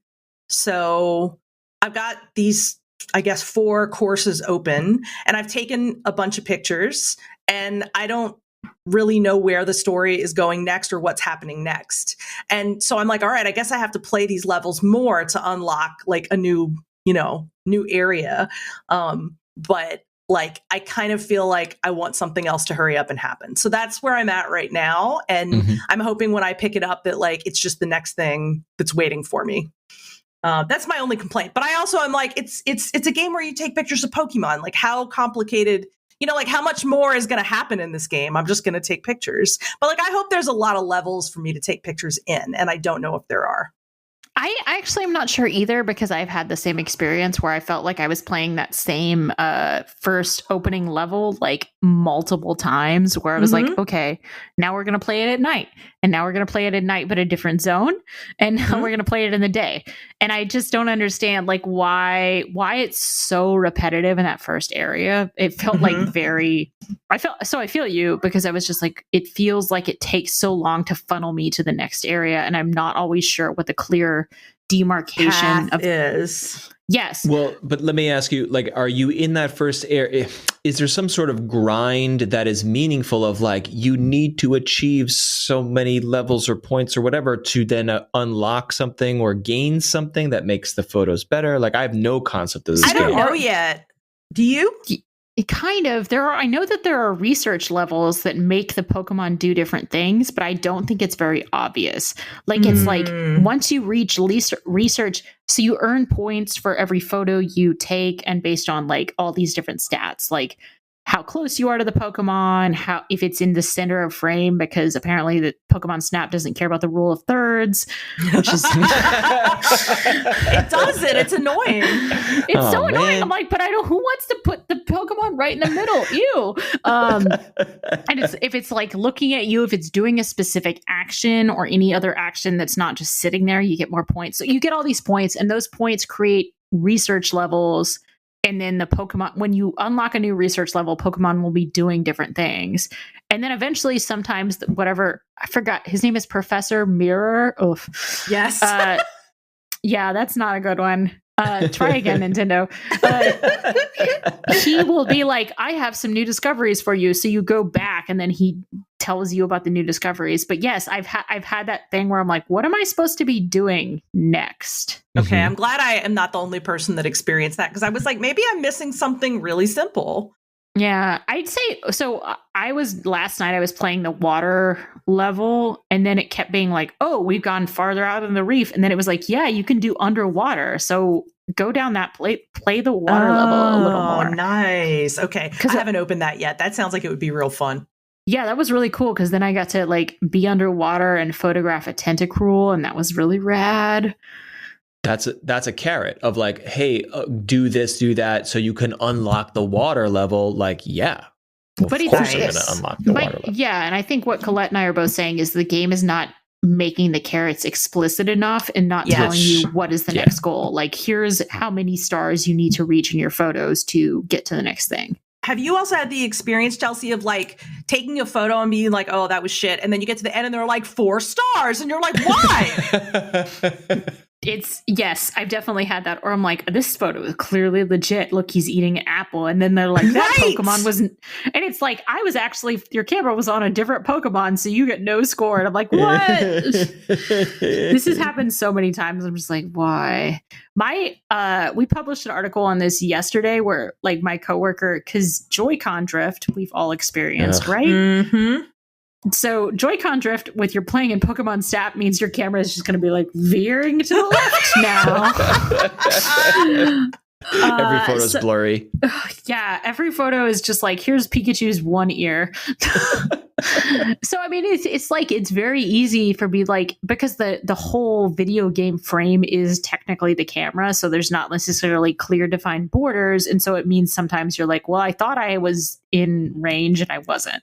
so I've got these, I guess, 4 courses open and I've taken a bunch of pictures and I don't really know where the story is going next or what's happening next. And so I'm like, all right, I guess I have to play these levels more to unlock like a new new area. But like, I kind of feel like I want something else to hurry up and happen. So that's where I'm at right now. And I'm hoping when I pick it up that like, it's just the next thing that's waiting for me. That's my only complaint. But I also am like, it's a game where you take pictures of Pokemon. Like, how complicated, like how much more is going to happen in this game? I'm just going to take pictures. But like, I hope there's a lot of levels for me to take pictures in. And I don't know if there are. I actually am not sure either, because I've had the same experience where I felt like I was playing that same first opening level like multiple times, where I was like, okay, now we're going to play it at night, and now we're going to play it at night, but a different zone, and now we're going to play it in the day. And I just don't understand like why it's so repetitive in that first area. It felt like I feel you, because I was just like, it feels like it takes so long to funnel me to the next area, and I'm not always sure what the clear demarcation Path is. Yes. Well, but let me ask you, like, are you in that first area? Is there some sort of grind that is meaningful of like, you need to achieve so many levels or points or whatever to then unlock something or gain something that makes the photos better? Like, I have no concept of this. I don't know yet. Do you? It kind of, I know that there are research levels that make the Pokemon do different things, but I don't think it's very obvious. Like, it's like once you reach research, so you earn points for every photo you take, and based on like all these different stats, like how close you are to the Pokemon, if it's in the center of frame, because apparently the Pokemon Snap doesn't care about the rule of thirds, which is it doesn't. It's annoying. It's so annoying. I'm like, but who wants to put the Pokemon right in the middle? Ew. And if it's like looking at you, if it's doing a specific action or any other action that's not just sitting there, you get more points. So you get all these points, and those points create research levels. And then the Pokemon, when you unlock a new research level, Pokemon will be doing different things. And then eventually, sometimes, whatever, I forgot, his name is Professor Mirror. Oof. Yes. Yeah, that's not a good one. Try again, Nintendo. He will be like, I have some new discoveries for you. So you go back, and then he tells you about the new discoveries. But yes, I've had that thing where I'm like, what am I supposed to be doing next? Okay, I'm glad I am not the only person that experienced that, because I was like, maybe I'm missing something really simple. Yeah, I'd say so. Last night I was playing the water level, and then it kept being like, oh, we've gone farther out in the reef. And then it was like, yeah, you can do underwater. So go down that play the water level a little more. Nice. Okay. I haven't opened that yet. That sounds like it would be real fun. Yeah, that was really cool, because then I got to like be underwater and photograph a Tentacruel, and that was really rad. That's a carrot of like, hey, do this, do that, so you can unlock the water level. Like, yeah, of but course I'm going to unlock the water level. Yeah, and I think what Colette and I are both saying is the game is not making the carrots explicit enough and not telling you what is the next goal. Like, here's how many stars you need to reach in your photos to get to the next thing. Have you also had the experience, Chelsea, of like taking a photo and being like, oh, that was shit, and then you get to the end and they're like 4 stars, and you're like, why? Yes, I've definitely had that. Or I'm like, this photo is clearly legit. Look, he's eating an apple. And then they're like, that Pokemon wasn't. And it's like, your camera was on a different Pokemon, so you get no score. And I'm like, what? This has happened so many times. I'm just like, why? We published an article on this yesterday where like my coworker, because Joy-Con drift, we've all experienced, right? Mm-hmm. So Joy-Con drift, with you're playing in Pokemon Snap, means your camera is just going to be like veering to the left now. Every photo's blurry. Yeah, every photo is just like, here's Pikachu's one ear. So I mean, it's like, it's very easy for me, like, because the whole video game frame is technically the camera, so there's not necessarily clear defined borders, and so it means sometimes you're like, well, I thought I was in range and I wasn't.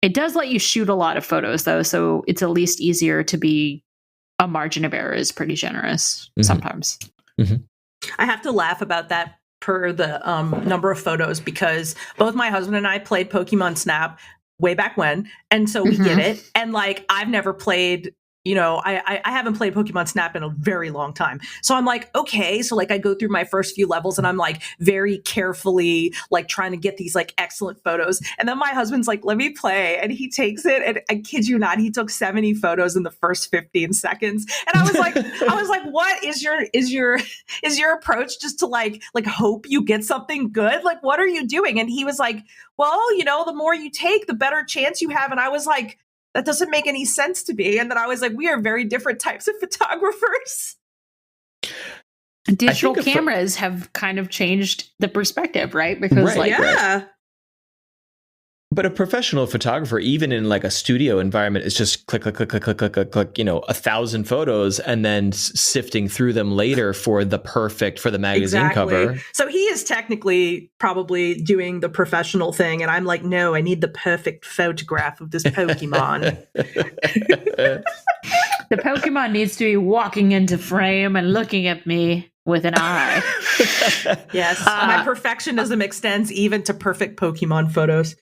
It does let you shoot a lot of photos, though, so it's at least easier to be. A margin of error is pretty generous sometimes. Mm-hmm. I have to laugh about that per the number of photos, because both my husband and I played Pokemon Snap way back when, and so we get it. And like, I've never played I haven't played Pokemon Snap in a very long time. So I'm like, okay. So like I go through my first few levels and I'm like very carefully like trying to get these like excellent photos. And then my husband's like, let me play. And he takes it. And I kid you not, he took 70 photos in the first 15 seconds. And I was like, what is your approach, just to like hope you get something good? Like, what are you doing? And he was like, well, the more you take, the better chance you have. And I was like, that doesn't make any sense to me. And then I was like, we are very different types of photographers. Digital cameras have kind of changed the perspective, right? Because But a professional photographer, even in like a studio environment, is just click, 1,000 photos and then sifting through them later for the magazine cover. So he is technically probably doing the professional thing. And I'm like, no, I need the perfect photograph of this Pokemon. The Pokemon needs to be walking into frame and looking at me with an eye. Yes. My perfectionism extends even to perfect Pokemon photos.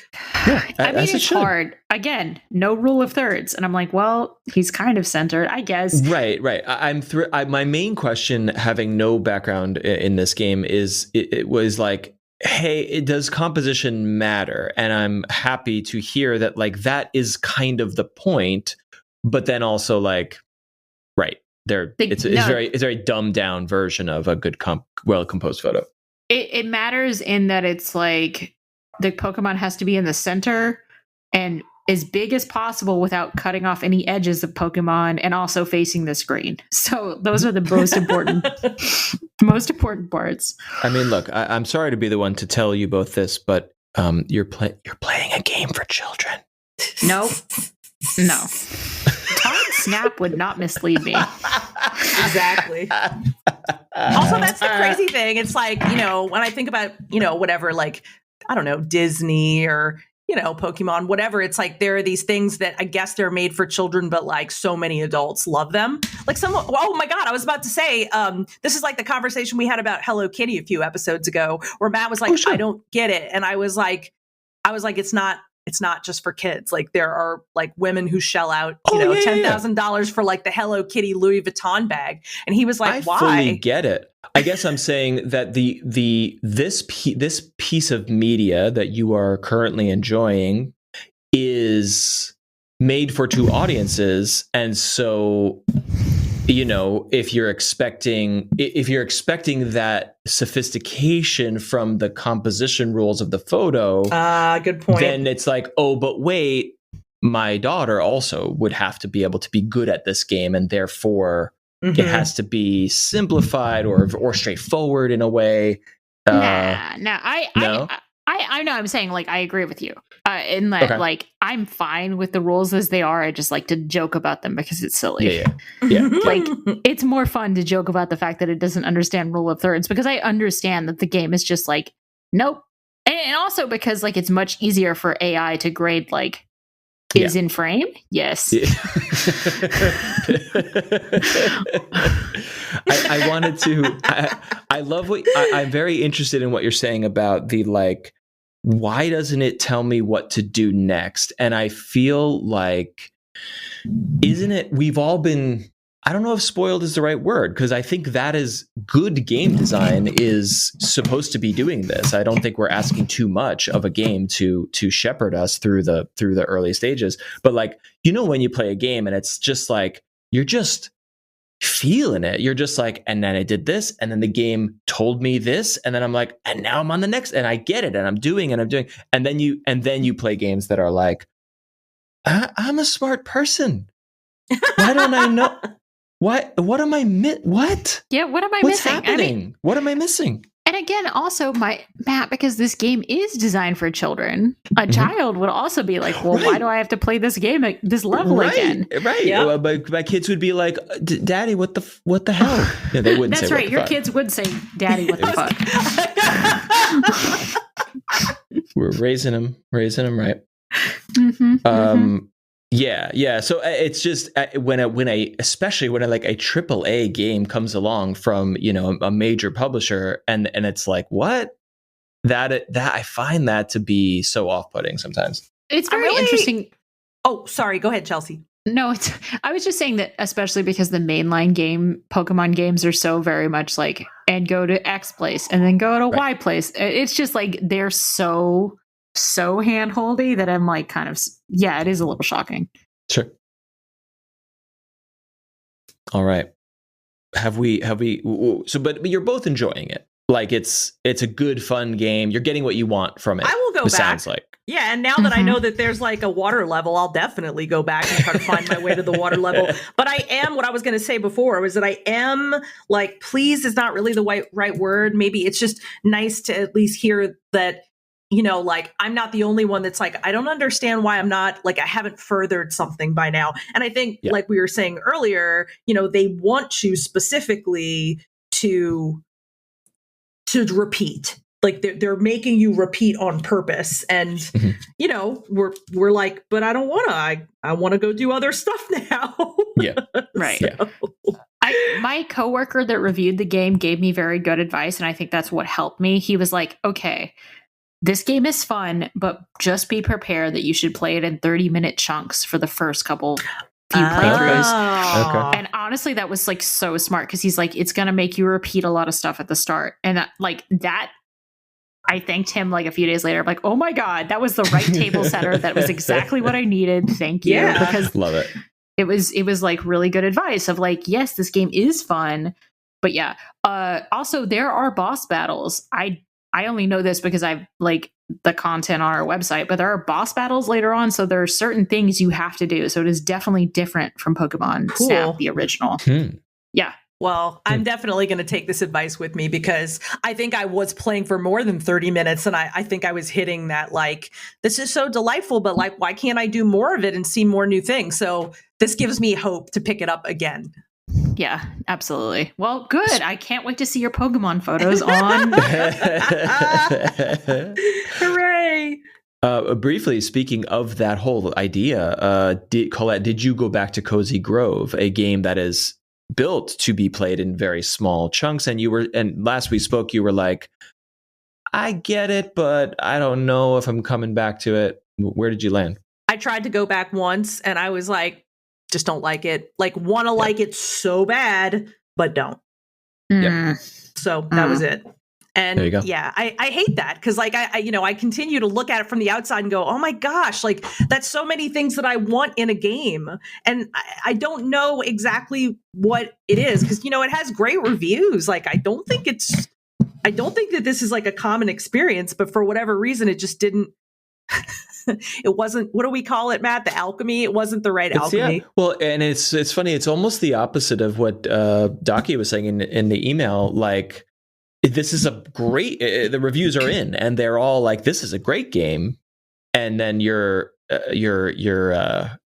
Yeah, I mean, it's hard. Again, no rule of thirds. And I'm like, well, he's kind of centered, I guess. Right. My main question, having no background in this game, is it was like, hey, does composition matter? And I'm happy to hear that like that is kind of the point, but then also like, right. It's a very dumbed down version of a good well composed photo. It matters in that it's like the Pokemon has to be in the center and as big as possible without cutting off any edges of Pokemon, and also facing the screen. So those are the most important parts. I mean, look, I'm sorry to be the one to tell you both this, but you're playing a game for children. No. Todd Snap would not mislead me. Exactly. Also, that's the crazy thing. It's like, when I think about, whatever, like, I don't know, Disney or, Pokemon, whatever. It's like there are these things that I guess they're made for children, but like so many adults love them. Like oh my God, I was about to say, this is like the conversation we had about Hello Kitty a few episodes ago, where Matt was like, I don't get it. And I was like, it's not just for kids. Like there are like women who shell out, $10,000 for like the Hello Kitty Louis Vuitton bag. And he was like, why? I fully get it. I guess I'm saying that this piece of media that you are currently enjoying is made for two audiences. And so, if you're expecting that sophistication from the composition rules of the photo, good point. Then it's like, oh, but wait, my daughter also would have to be able to be good at this game, and therefore it has to be simplified or straightforward in a way. I know. I'm saying like I agree with you in that like I'm fine with the rules as they are. I just like to joke about them because it's silly. Yeah. Like it's more fun to joke about the fact that it doesn't understand rule of thirds, because I understand that the game is just like nope, and also because like it's much easier for AI to grade like is in frame. Yes. Yeah. I wanted to. I love what I'm very interested in what you're saying about the like. Why doesn't it tell me what to do next? And I feel like, isn't it? We've all been. I don't know if spoiled is the right word, because I think that is good game design is supposed to be doing this. I don't think we're asking too much of a game to shepherd us through the early stages. But like, when you play a game and it's just like you're just feeling it. You're just like, and then I did this, and then the game told me this, and then I'm like, and now I'm on the next, and I get it, and I'm doing, and then you play games that are like, I'm a smart person. Why don't I know? What am I what? Yeah, what am I What's missing? happening? What am I missing? And again, also Matt, because this game is designed for children, a child would also be like, well, why do I have to play this game at this level again? Right. Yeah. Well, my kids would be like, Daddy, what the hell? Yeah, they wouldn't. That's say, right. Your kids would say, Daddy, what the fuck? We're raising them right. Yeah. So it's just especially when like a AAA game comes along from a major publisher, and it's like, what? That I find that to be so off-putting sometimes. It's very interesting. Oh, sorry. Go ahead, Chelsea. No, I was just saying that, especially because the mainline Pokemon games are so very much like, and go to X place and then go to Y place. It's just like they're so handholdy that I'm like kind of, yeah, it is a little shocking. Sure. All right. Have we? So, but you're both enjoying it. Like it's a good, fun game. You're getting what you want from it. I will go back. Sounds like. Yeah, and now that I know that there's like a water level, I'll definitely go back and try to find my way to the water level. But what I was going to say before was that I am like, pleased is not really the right word. Maybe it's just nice to at least hear that, like I'm not the only one that's like, I don't understand why I'm not like, I haven't furthered something by now. And I think like we were saying earlier, they want you specifically to repeat. Like they're making you repeat on purpose, and we're like, but I don't want to. I want to go do other stuff now. Yeah, right. So. Yeah. My coworker that reviewed the game gave me very good advice, and I think that's what helped me. He was like, "Okay, this game is fun, but just be prepared that you should play it in 30-minute chunks for the first few playthroughs." Okay. And honestly, that was like so smart because he's like, it's gonna make you repeat a lot of stuff at the start, and that. I thanked him like a few days later. I'm like, oh my God, that was the right table setter. That was exactly what I needed. Thank you. Yeah. Because love it. It was like really good advice of like, yes, this game is fun. But yeah. Also there are boss battles. I only know this because I've like the content on our website, but there are boss battles later on. So there are certain things you have to do. So it is definitely different from Pokemon Snap, the original. Yeah. Well, I'm definitely going to take this advice with me because I think I was playing for more than 30 minutes. And I think I was hitting that, like, this is so delightful, but like, why can't I do more of it and see more new things? So this gives me hope to pick it up again. Yeah, absolutely. Well, good. I can't wait to see your Pokemon photos on. Hooray. Briefly, speaking of that whole idea, Colette, did you go back to Cozy Grove, a game that is built to be played in very small chunks? And last we spoke, you were like, I get it, but I don't know if I'm coming back to it. Where did you land? I tried to go back once and I was like, just don't like it. Like, want to like it so bad, but don't. Yeah. So that was it. And there you go. Yeah, I hate that because like I continue to look at it from the outside and go, oh my gosh, like that's so many things that I want in a game. And I don't know exactly what it is because, it has great reviews. Like, I don't think that this is like a common experience, but for whatever reason, it just didn't. It wasn't, what do we call it, Matt? The alchemy? It wasn't the right alchemy. Yeah. Well, and it's funny. It's almost the opposite of what Daki was saying in the email. Like, this is a great, the reviews are in and they're all like, this is a great game. And then you're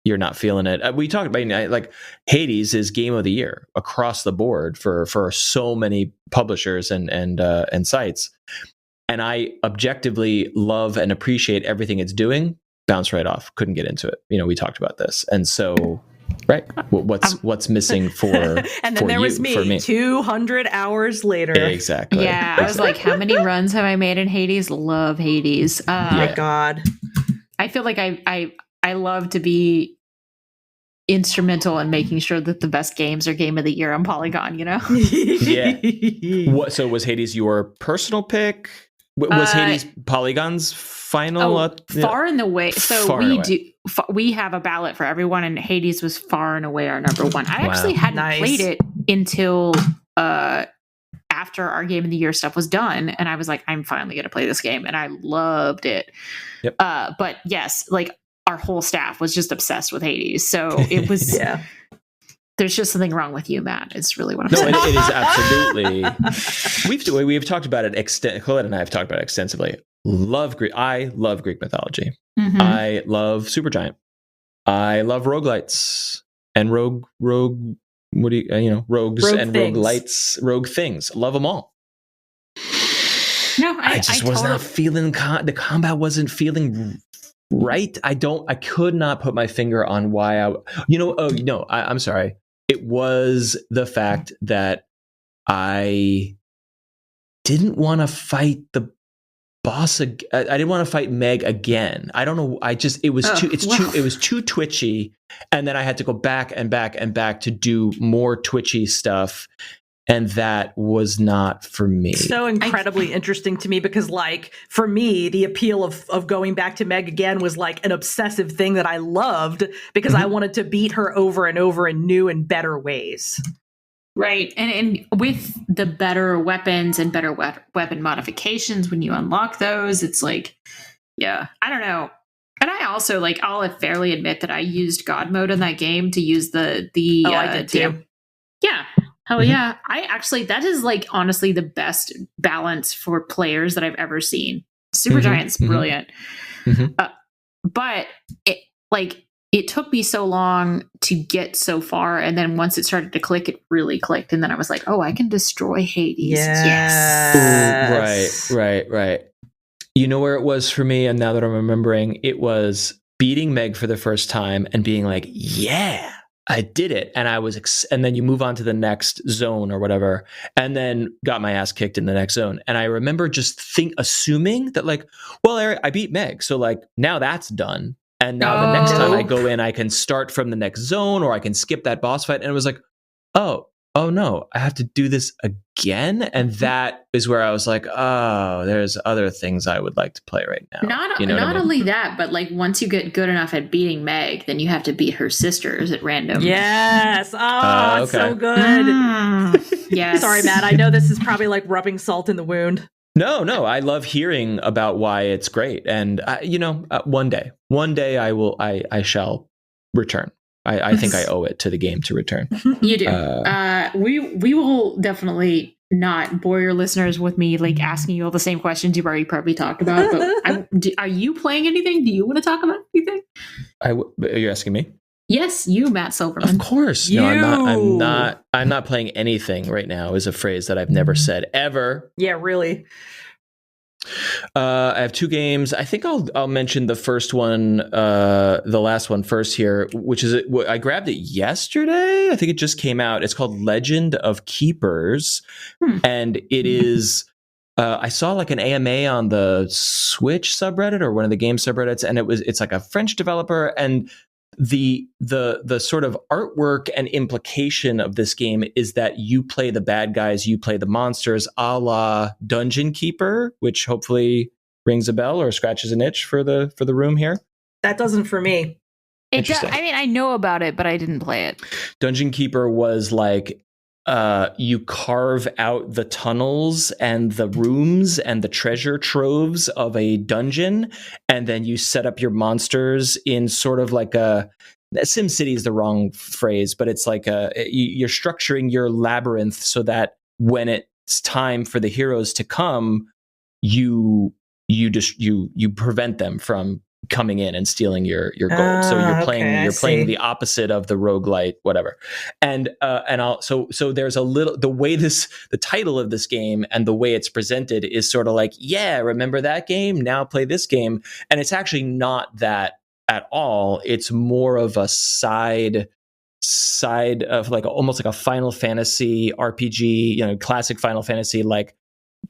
not feeling it. We talked about, like, Hades is game of the year across the board for so many publishers and sites. And I objectively love and appreciate everything it's doing. Bounce right off. Couldn't get into it. We talked about this. And so, right. What's missing for and then there was me 200 hours later. Exactly. Yeah. I was like, how many runs have I made in Hades? Love Hades. My God. I feel like I love to be instrumental in making sure that the best games are game of the year on Polygon, Yeah. So was Hades your personal pick? Was Hades Polygon's final? Far and away. So we have a ballot for everyone, and Hades was far and away our number one. I actually hadn't played it until after our game of the year stuff was done, and I was like, I'm finally going to play this game, and I loved it. Yep. But yes, like our whole staff was just obsessed with Hades, so it was. Yeah. There's just something wrong with you, Matt. It's really what I'm saying. No, it is absolutely. We've talked about it. Colette and I have talked about it extensively. I love Greek mythology. Mm-hmm. I love Supergiant. I love roguelites and rogues and roguelites, rogue things. Love them all. No, I was not feeling the combat wasn't feeling right. I could not put my finger on why I'm sorry. It was the fact that I didn't want to fight the boss. I didn't want to fight Meg again. I don't know. It was too twitchy, and then I had to go back and back and back to do more twitchy stuff. And that was not for me. So incredibly interesting to me because, like, for me, the appeal of going back to Meg again was like an obsessive thing that I loved because I wanted to beat her over and over in new and better ways. Right. And with the better weapons and better weapon modifications, when you unlock those, it's like, yeah, I don't know. And I also, like, I'll fairly admit that I used God mode in that game to use the I did too. Yeah. Hell yeah. That is, like, honestly the best balance for players that I've ever seen. Supergiant's brilliant. But it took me so long to get so far. And then once it started to click, it really clicked. And then I was like, oh, I can destroy Hades. Yes. Ooh, right. You know where it was for me? And now that I'm remembering, it was beating Meg for the first time and being like, yeah, I did it. And and then you move on to the next zone or whatever, and then got my ass kicked in the next zone. And I remember just assuming that, like, well, I beat Meg, so, like, now that's done. And now the next time I go in, I can start from the next zone, or I can skip that boss fight. And it was like, oh no, I have to do this again. And that is where I was like, oh, there's other things I would like to play right now. Not only that, but, like, once you get good enough at beating Meg, then you have to beat her sisters at random. Yes. Okay. So good. Yes. Sorry, Matt. I know this is probably like rubbing salt in the wound. No, I love hearing about why it's great. And, one day I shall return. I think I owe it to the game to return. You do. We will definitely not bore your listeners with me, like, asking you all the same questions you've already probably talked about. But are you playing anything? Do you want to talk about anything? Are you asking me? Yes, you, Matt Silverman. Of course. No, I'm not playing anything right now is a phrase that I've never said ever. Yeah, really. I have two games. I think I'll mention the first one, the last one first here, which is I grabbed it yesterday. I think it just came out. It's called Legend of Keepers, and it is. I saw, like, an AMA on the Switch subreddit or one of the game subreddits, and it's like a French developer, and the sort of artwork and implication of this game is that you play the bad guys, you play the monsters, a la Dungeon Keeper, which hopefully rings a bell or scratches an itch for the room here. That doesn't for me. I know about it, but I didn't play it. Dungeon Keeper was like, you carve out the tunnels and the rooms and the treasure troves of a dungeon, and then you set up your monsters in sort of like SimCity is the wrong phrase, but it's like you're structuring your labyrinth so that when it's time for the heroes to come, you prevent them from coming in and stealing your gold. So you're playing the opposite of the roguelite, whatever. And so there's a little, the title of this game and the way it's presented is sort of like, yeah, remember that game? Now play this game. And it's actually not that at all. It's more of a side of, like, almost like a Final Fantasy RPG, classic Final Fantasy, like,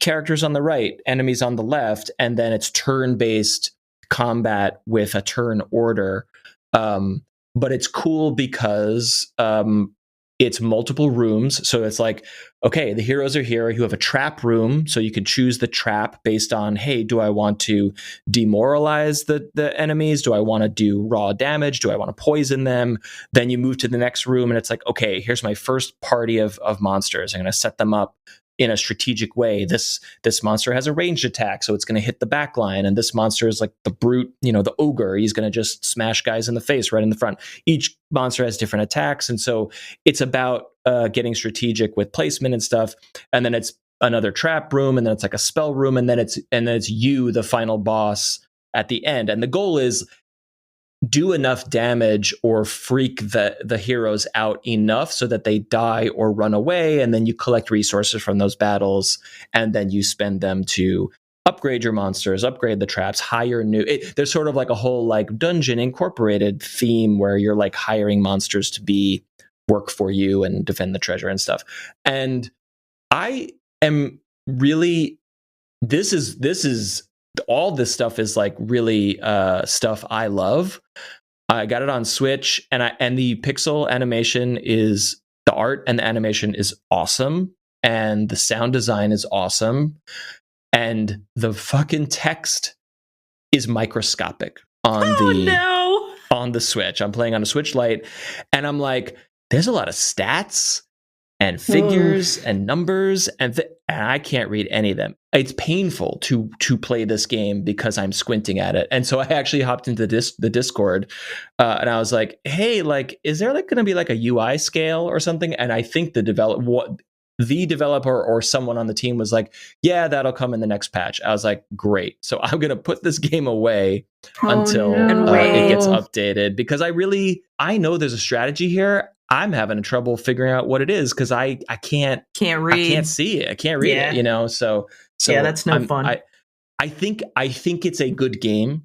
characters on the right, enemies on the left, and then it's turn-based combat with a turn order. But it's cool because it's multiple rooms. So it's like, okay, the heroes are here. You have a trap room, so you can choose the trap based on, hey, do I want to demoralize the enemies? Do I want to do raw damage? Do I want to poison them? Then you move to the next room, and it's like, okay, here's my first party of monsters. I'm going to set them up in a strategic way. This monster has a ranged attack, so it's going to hit the back line. And this monster is like the brute, the ogre. He's going to just smash guys in the face right in the front. Each monster has different attacks. And so it's about getting strategic with placement and stuff. And then it's another trap room, and then it's like a spell room. And then it's you, the final boss at the end. And the goal is do enough damage or freak the heroes out enough so that they die or run away, and then you collect resources from those battles, and then you spend them to upgrade your monsters, upgrade the traps, hire new. There's sort of like a whole, like, Dungeon Incorporated theme where you're, like, hiring monsters to work for you and defend the treasure and stuff. And I am really, this is all this stuff is like really stuff I love. I got it on Switch, and the pixel animation is, the art and the animation is awesome, and the sound design is awesome, and the fucking text is microscopic on on the Switch. I'm playing on a Switch Lite, and I'm like, there's a lot of stats and figures and numbers, and I can't read any of them. It's painful to play this game because I'm squinting at it. And so I actually hopped into the Discord, and I was like, hey, like, is there like going to be like a UI scale or something? And I think the developer or someone on the team was like, yeah, that'll come in the next patch. I was like, great. So I'm going to put this game away until it gets updated, because I know there's a strategy here. I'm having trouble figuring out what it is because I can't read. I can't see it. I can't read it, you know? So yeah, that's no fun. I think it's a good game,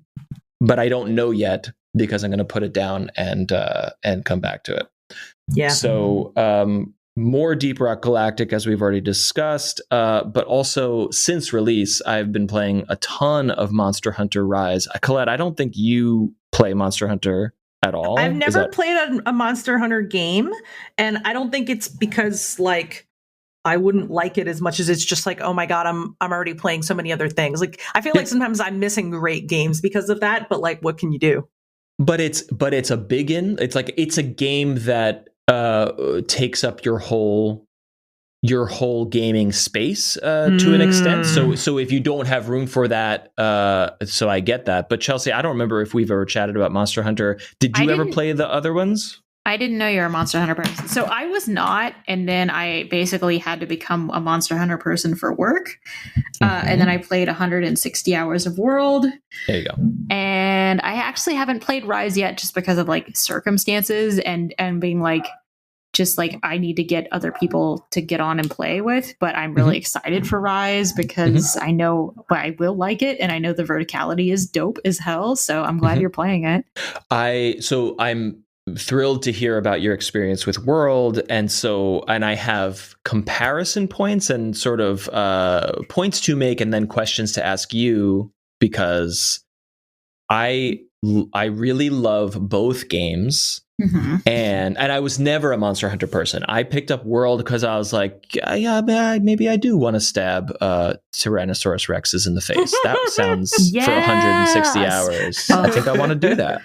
but I don't know yet because I'm going to put it down and come back to it. Yeah. So, more Deep Rock Galactic, as we've already discussed, but also since release, I've been playing a ton of Monster Hunter Rise. Colette, I don't think you play Monster Hunter at all. I've never played a Monster Hunter game, and I don't think it's because like I wouldn't like it as much as it's just like, oh my god, I'm already playing so many other things. Like I feel like sometimes I'm missing great games because of that, but like what can you do? But it's a biggin. It's like it's a game that takes up your whole gaming space to an extent. So if you don't have room for that, so I get that. But Chelsea, I don't remember if we've ever chatted about Monster Hunter. Did you ever play the other ones? I didn't know you were a Monster Hunter person. So I was not, and then I basically had to become a Monster Hunter person for work. And then I played 160 hours of World. There you go. And I actually haven't played Rise yet just because of like circumstances and being like, just like I need to get other people to get on and play with. But I'm really excited for Rise because I know I will like it, and I know the verticality is dope as hell. So I'm glad you're playing it. I'm thrilled to hear about your experience with World, and I have comparison points and sort of points to make, and then questions to ask you, because I really love both games. And I was never a Monster Hunter person. I picked up World because I was like, yeah, maybe I do want to stab Tyrannosaurus Rexes in the face. That sounds for 160 hours. I think I want to do that.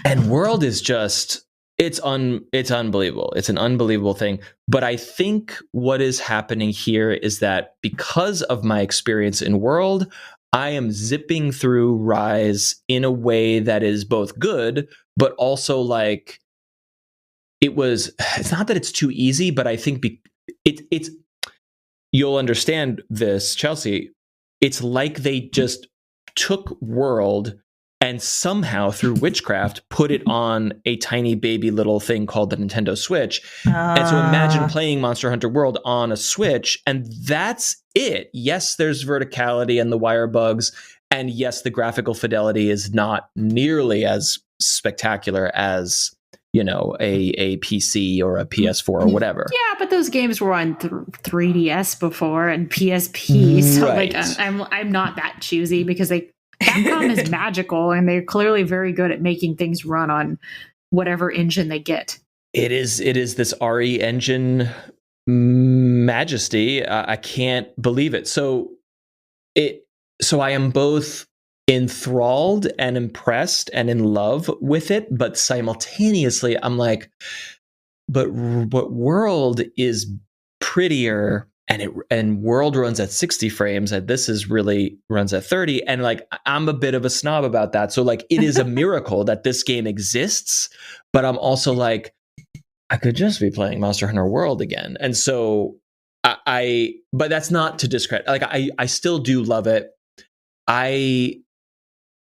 And World is just, it's unbelievable. It's an unbelievable thing. But I think what is happening here is that because of my experience in World, I am zipping through Rise in a way that is both good, but also like it's not that it's too easy, but I think it's you'll understand this, Chelsea. It's like they just took World and somehow through witchcraft put it on a tiny baby little thing called the Nintendo Switch. And so imagine playing Monster Hunter World on a Switch, and that's it. Yes, there's verticality and the wire bugs, and yes, the graphical fidelity is not nearly as spectacular as, you know, a PC or a PS4 or whatever. Yeah, but those games were on 3DS before and PSP, so right. Like I'm not that choosy because Capcom is magical, and they're clearly very good at making things run on whatever engine they get. It is this RE engine majesty. I can't believe it. So I am both enthralled and impressed and in love with it, but simultaneously I'm like, but World is prettier. And World runs at 60 frames, and this is really runs at 30. And like, I'm a bit of a snob about that. So like, it is a miracle that this game exists, but I'm also like, I could just be playing Monster Hunter World again. And so but that's not to discredit. Like, I still do love it.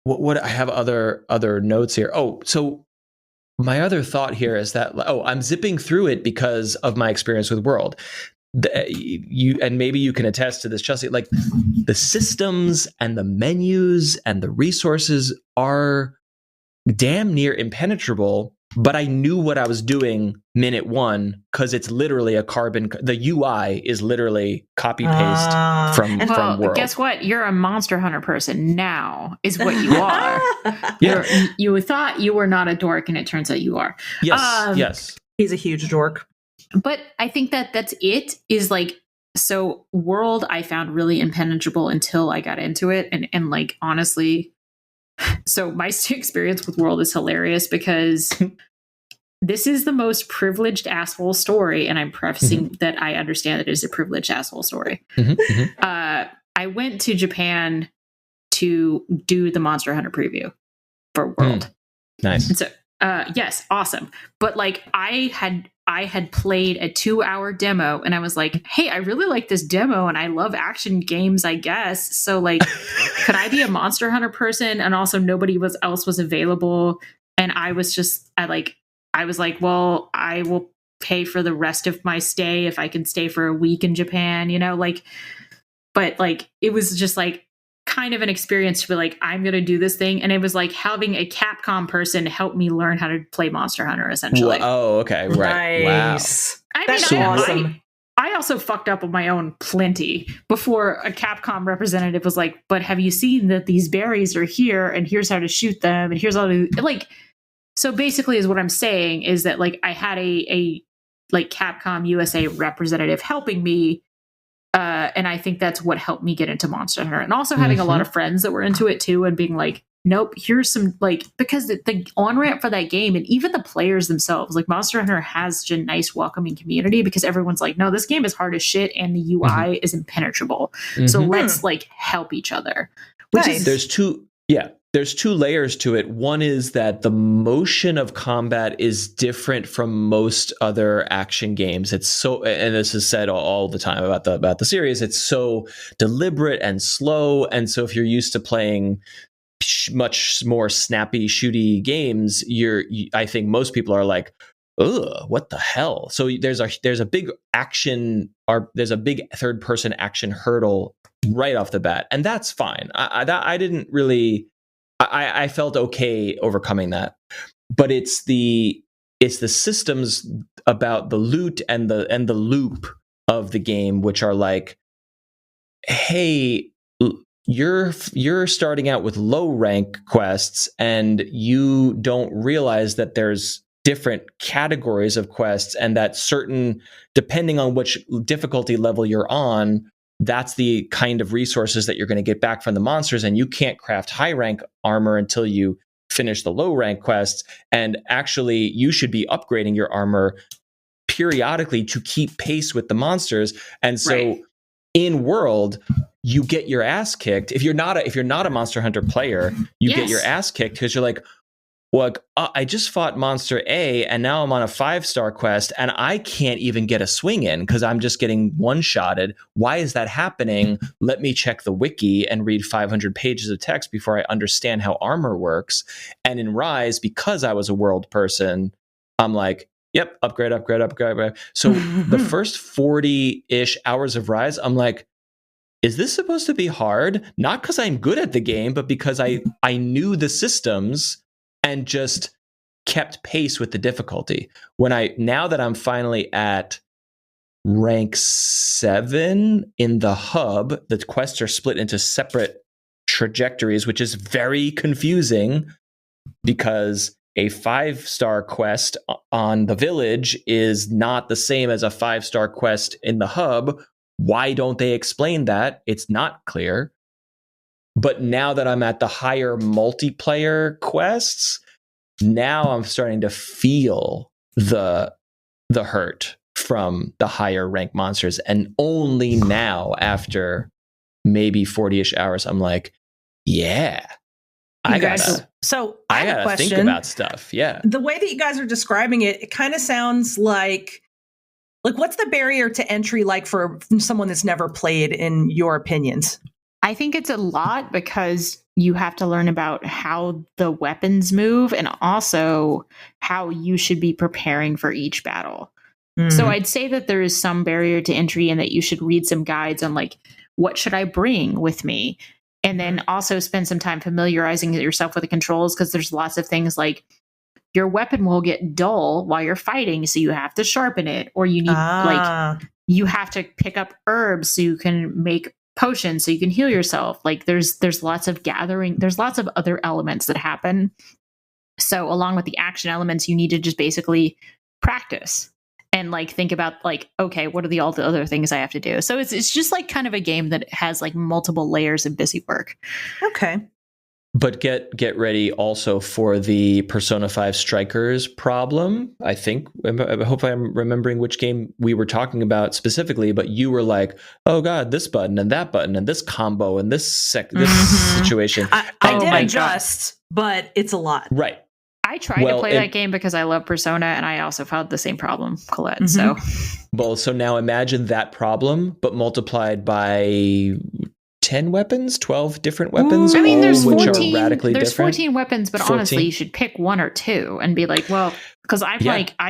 What I have other notes here. Oh, so my other thought here is that, I'm zipping through it because of my experience with World. And maybe you can attest to this, Chelsea, like the systems and the menus and the resources are damn near impenetrable. but I knew what I was doing minute one because it's literally a carbon. The UI is literally copy paste from World. Guess what? You're a Monster Hunter person now, is what you are. You thought you were not a dork, and it turns out you are. Yes, yes. He's a huge dork. But I think that's it. Is like, so World I found really impenetrable until I got into it, and like honestly. So my experience with World is hilarious because this is the most privileged asshole story, and I'm prefacing that I understand that it is a privileged asshole story. I went to Japan to do the Monster Hunter preview for World. Nice. And so, yes, awesome. But like, I had played a 2-hour demo, and I was like, hey, I really like this demo, and I love action games, I guess. So like, could I be a Monster Hunter person? And also nobody else was available. And I was like, well, I will pay for the rest of my stay if I can stay for a week in Japan, like, but like, it was just like kind of an experience to be like, I'm going to do this thing. And it was like having a Capcom person help me learn how to play Monster Hunter, essentially. Oh, okay. Right. Nice. Wow. That's so awesome. I also fucked up on my own plenty before a Capcom representative was like, but have you seen that these berries are here, and here's how to shoot them, and here's how to, like, so basically is what I'm saying is that like I had a like Capcom USA representative helping me. And I think that's what helped me get into Monster Hunter, and also having a lot of friends that were into it too, and being like, nope, here's some, like, because the on-ramp for that game, and even the players themselves, like Monster Hunter has such a nice welcoming community because everyone's like, no, this game is hard as shit and the UI is impenetrable. So let's like help each other. Which is, there's two layers to it. One is that the motion of combat is different from most other action games. It's so, and this is said all the time about the series, it's so deliberate and slow. And so if you're used to playing much more snappy, shooty games, I think most people are like, ugh, what the hell? So there's a big action, or there's a big third person action hurdle right off the bat, and that's fine. I didn't really. I felt okay overcoming that, but it's the systems about the loot and the loop of the game, which are like, hey, you're starting out with low rank quests, and you don't realize that there's different categories of quests, and that certain, depending on which difficulty level you're on, that's the kind of resources that you're going to get back from the monsters, and you can't craft high rank armor until you finish the low rank quests. And actually, you should be upgrading your armor periodically to keep pace with the monsters. And so in World, you get your ass kicked. If you're not a Monster Hunter player, you get your ass kicked because you're like, well, I just fought Monster A, and now I'm on a 5-star quest, and I can't even get a swing in because I'm just getting one-shotted. Why is that happening? Let me check the wiki and read 500 pages of text before I understand how armor works. And in Rise, because I was a World person, I'm like, yep, upgrade. So the first 40-ish hours of Rise, I'm like, is this supposed to be hard? Not because I'm good at the game, but because I knew the systems and just kept pace with the difficulty. Now that I'm finally at rank 7 in the hub, the quests are split into separate trajectories, which is very confusing because a 5-star quest on the village is not the same as a 5-star quest in the hub. Why don't they explain that? It's not clear. But now that I'm at the higher multiplayer quests, now I'm starting to feel the hurt from the higher rank monsters. And only now, after maybe 40-ish hours, I'm like, yeah, I gotta think about stuff. Yeah. The way that you guys are describing it, it kind of sounds like what's the barrier to entry like for someone that's never played, in your opinions? I think it's a lot because you have to learn about how the weapons move and also how you should be preparing for each battle. So I'd say that there is some barrier to entry and that you should read some guides on like, what should I bring with me? And then also spend some time familiarizing yourself with the controls, because there's lots of things like your weapon will get dull while you're fighting, so you have to sharpen it, or you need like you have to pick up herbs so you can make potions so you can heal yourself. Like there's lots of gathering, there's lots of other elements that happen. So along with the action elements, you need to just basically practice and like think about like, okay, what are all the other things I have to do? So it's just like kind of a game that has like multiple layers of busy work. Okay. But get ready also for the Persona 5 Strikers problem. I hope I'm remembering which game we were talking about specifically, but you were like, oh God, this button and that button and this combo and this situation. I did adjust, but it's a lot. Right. I tried to play that game because I love Persona, and I also found the same problem, Colette. So now imagine that problem, but multiplied by 10 weapons, 12 different weapons. I mean, there's 14 weapons, but 14? Honestly, you should pick one or two and be like, well, because I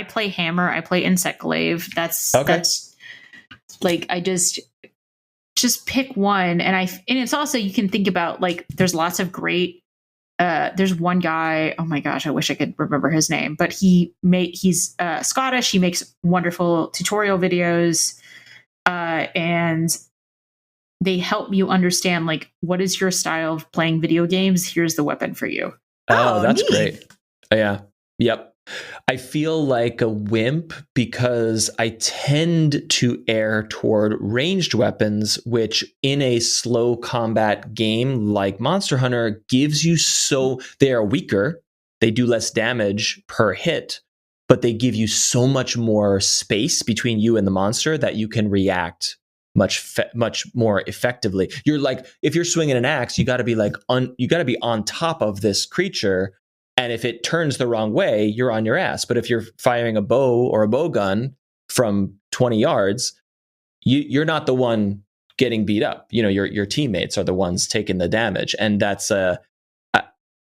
play hammer, I play insect glaive. That's like, I just pick one. And it's also, you can think about like, there's lots of great, there's one guy, oh my gosh, I wish I could remember his name, but he's Scottish. He makes wonderful tutorial videos, and they help you understand like, what is your style of playing video games? Here's the weapon for you. Oh, that's great. Yeah. Yep. I feel like a wimp because I tend to err toward ranged weapons, which in a slow combat game like Monster Hunter gives you they are weaker. They do less damage per hit, but they give you so much more space between you and the monster that you can react much more effectively. You're like, if you're swinging an axe, you got to be like you got to be on top of this creature, and if it turns the wrong way, you're on your ass. But if you're firing a bow or a bow gun from 20 yards, you're not the one getting beat up. You know, your teammates are the ones taking the damage, and that's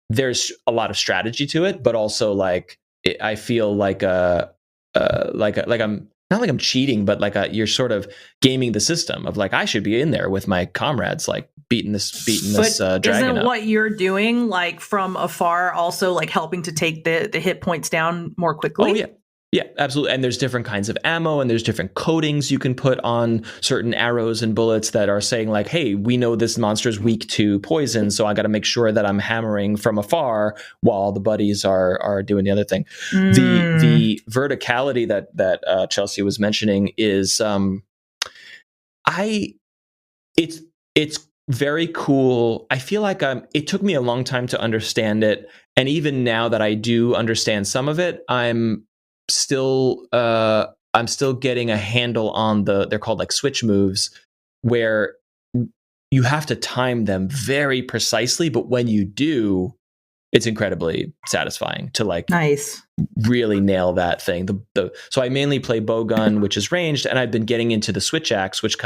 there's a lot of strategy to it, but also like I feel like I'm not like I'm cheating, but like you're sort of gaming the system of like, I should be in there with my comrades, like beating this dragon isn't up. What you're doing like from afar also like helping to take the hit points down more quickly? Oh yeah. Yeah, absolutely. And there's different kinds of ammo and there's different coatings you can put on certain arrows and bullets that are saying like, hey, we know this monster is weak to poison, so I got to make sure that I'm hammering from afar while the buddies are doing the other thing. The verticality that Chelsea was mentioning is it's very cool. I feel like it took me a long time to understand it, and even now that I do understand some of it, I'm still getting a handle on they're called like switch moves, where you have to time them very precisely, but when you do, it's incredibly satisfying to like really nail that thing. So I mainly play bowgun, which is ranged, and I've been getting into the switch axe, which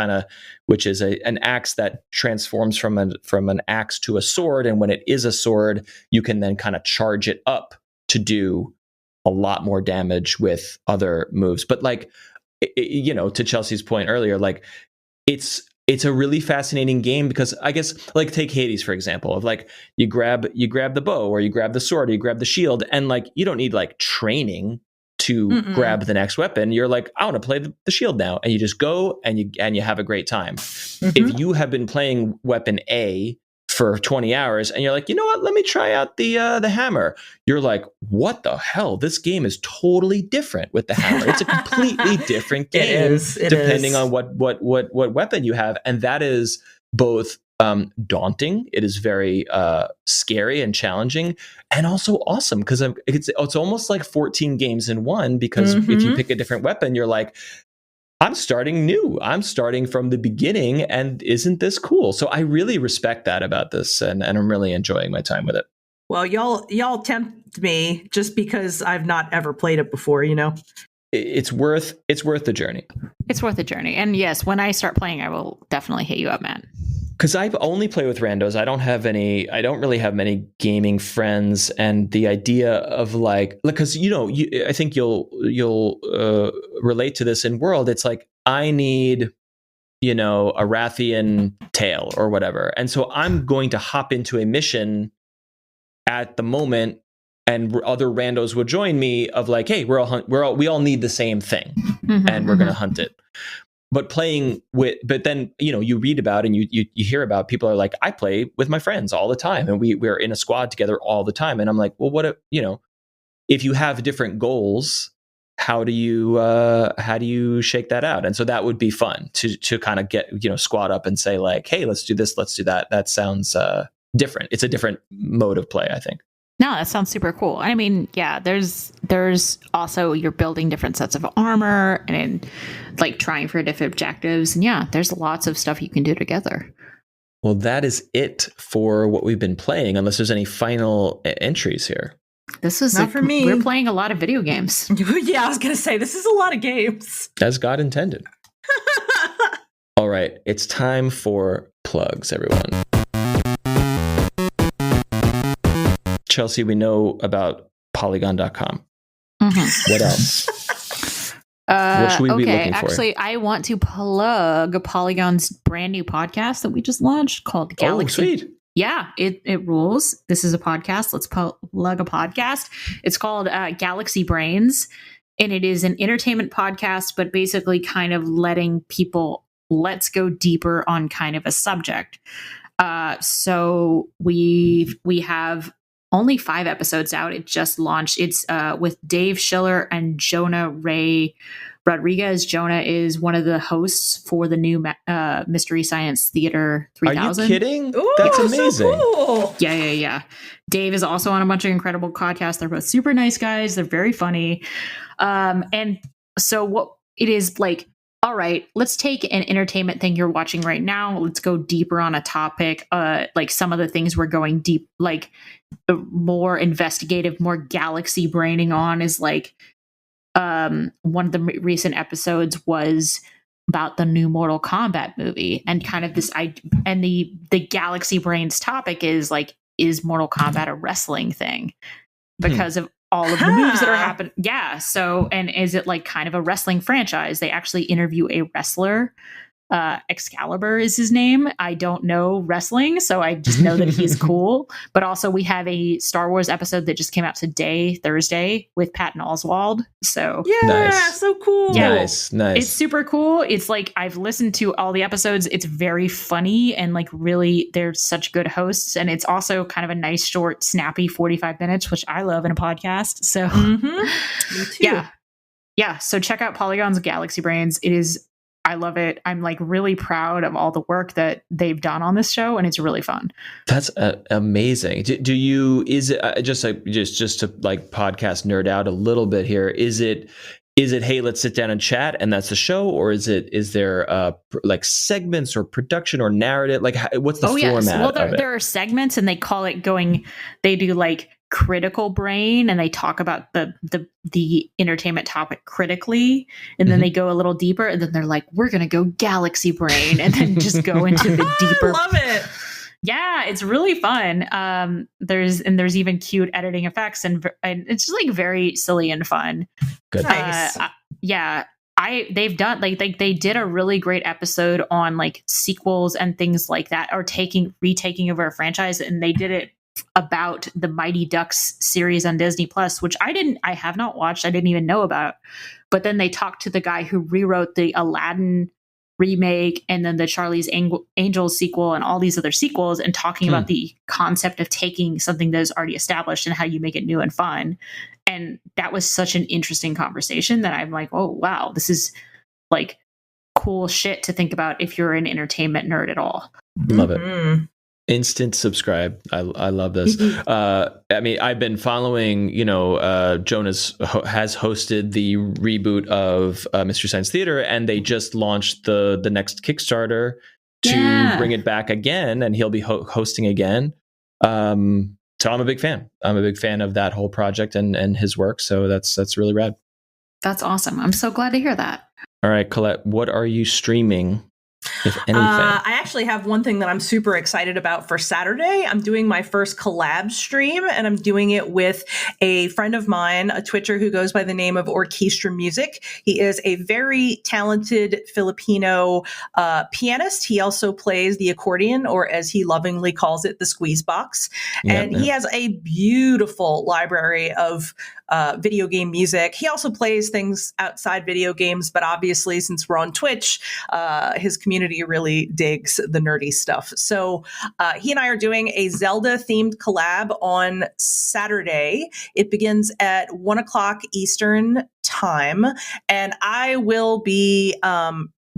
is an axe that transforms from an axe to a sword, and when it is a sword, you can then kind of charge it up to do a lot more damage with other moves. But like, you know, to Chelsea's point earlier, like it's a really fascinating game because I guess like take Hades, for example, of like you grab the bow or you grab the sword or you grab the shield, and like you don't need like training to grab the next weapon. You're like, I want to play the shield now, and you just go and you have a great time. If you have been playing weapon A for 20 hours and you're like, you know what, let me try out the hammer, you're like, what the hell, this game is totally different with the hammer. It's a completely different game depending on what weapon you have, and that is both daunting, it is very scary and challenging, and also awesome because it's almost like 14 games in one, because if you pick a different weapon, you're like, I'm starting new. I'm starting from the beginning, and isn't this cool? So I really respect that about this, and I'm really enjoying my time with it. Well, y'all tempt me just because I've not ever played it before, you know? It's worth the journey. It's worth the journey. And yes, when I start playing, I will definitely hit you up, Matt. Because I only play with randos. I don't really have many gaming friends, and the idea of like, because I think you'll relate to this in World. It's like, I need, a Rathian tail or whatever, and so I'm going to hop into a mission at the moment and other randos would join me of like, hey, we all need the same thing, and we're going to hunt it. But then, you read about and you hear about people are like, I play with my friends all the time, and we're in a squad together all the time. And I'm like, well, what if you have different goals, how do you shake that out? And so that would be fun to kind of get, squad up and say like, hey, let's do this, let's do that. That sounds different. It's a different mode of play, I think. No, that sounds super cool. I mean, yeah, there's also, you're building different sets of armor and like trying for different objectives. And yeah, there's lots of stuff you can do together. Well, that is it for what we've been playing, unless there's any final entries here. This was not for me. We're playing a lot of video games. Yeah, I was going to say, this is a lot of games. As God intended. All right, it's time for plugs, everyone. Chelsea, we know about Polygon.com. What else? What should we be looking for? Actually, I want to plug Polygon's brand new podcast that we just launched called Galaxy. Oh, sweet. Yeah, it rules. This is a podcast. Let's plug a podcast. It's called Galaxy Brains, and it is an entertainment podcast, but basically kind of letting people, let's go deeper on kind of a subject. So we have only 5 episodes out. It just launched. It's with Dave Schiller and Jonah Ray Rodriguez. Jonah is one of the hosts for the new Mystery Science Theater 3000. Are you kidding? Ooh, that's amazing. So cool. Yeah. Dave is also on a bunch of incredible podcasts. They're both super nice guys. They're very funny. And so what it is like, all right, let's take an entertainment thing you're watching right now. Let's go deeper on a topic. Like some of the things we're going deep, like more investigative, more galaxy braining on is like, one of the recent episodes was about the new Mortal Kombat movie, and kind of this, and the Galaxy Brains topic is like, is Mortal Kombat a wrestling thing because of all of the moves that are happening? Yeah. So, and is it like kind of a wrestling franchise? They actually interview a wrestler. Excalibur is his name. I don't know wrestling, so I just know that he's cool. But also we have a Star Wars episode that just came out today, Thursday, with Patton Oswalt. So yeah, nice. So cool. Yeah, nice. It's super cool. It's like, I've listened to all the episodes. It's very funny and like really, they're such good hosts. And it's also kind of a nice, short, snappy 45 minutes, which I love in a podcast. So Me too. Yeah. So check out Polygon's Galaxy Brains. I love it. I'm like really proud of all the work that they've done on this show, and it's really fun. That's amazing. Do you, is it just to like podcast nerd out a little bit here? Is it, hey, let's sit down and chat and that's the show? Or is there like segments or production or narrative? Like what's the format? Well, there are segments, and they call it they do like critical brain, and they talk about the entertainment topic critically, and then they go a little deeper, and then they're like, we're gonna go galaxy brain, and then just go into the deeper. Love it. Yeah, it's really fun. There's even cute editing effects, and it's just like very silly and fun. Good. Nice. They've done like they did a really great episode on like sequels and things like that, or retaking of our franchise, and they did it about the Mighty Ducks series on Disney Plus, which I have not watched. I didn't even know about. But then they talked to the guy who rewrote the Aladdin remake and then the Charlie's Angels sequel and all these other sequels, and talking about the concept of taking something that is already established and how you make it new and fun. And that was such an interesting conversation that I'm like, oh, wow, this is like cool shit to think about if you're an entertainment nerd at all. Love it. Instant subscribe. I love this. I mean, I've been following, Jonas has hosted the reboot of Mystery Science Theater, and they just launched the next Kickstarter to bring it back again, and he'll be hosting again. So I'm a big fan. I'm a big fan of that whole project and his work. So that's really rad. That's awesome. I'm so glad to hear that. All right, Colette, what are you streaming? if anything? I actually have one thing that I'm super excited about for Saturday. I'm doing my first collab stream, and I'm doing it with a friend of mine, a Twitcher who goes by the name of Orchestra Music. He is a very talented Filipino pianist. He also plays the accordion, or as he lovingly calls it, the squeeze box. And he has a beautiful library of video game music. He also plays things outside video games, but obviously, since we're on Twitch, his community really digs the nerdy stuff. So he and I are doing a Zelda-themed collab on Saturday. It begins at 1 o'clock Eastern time, and I will be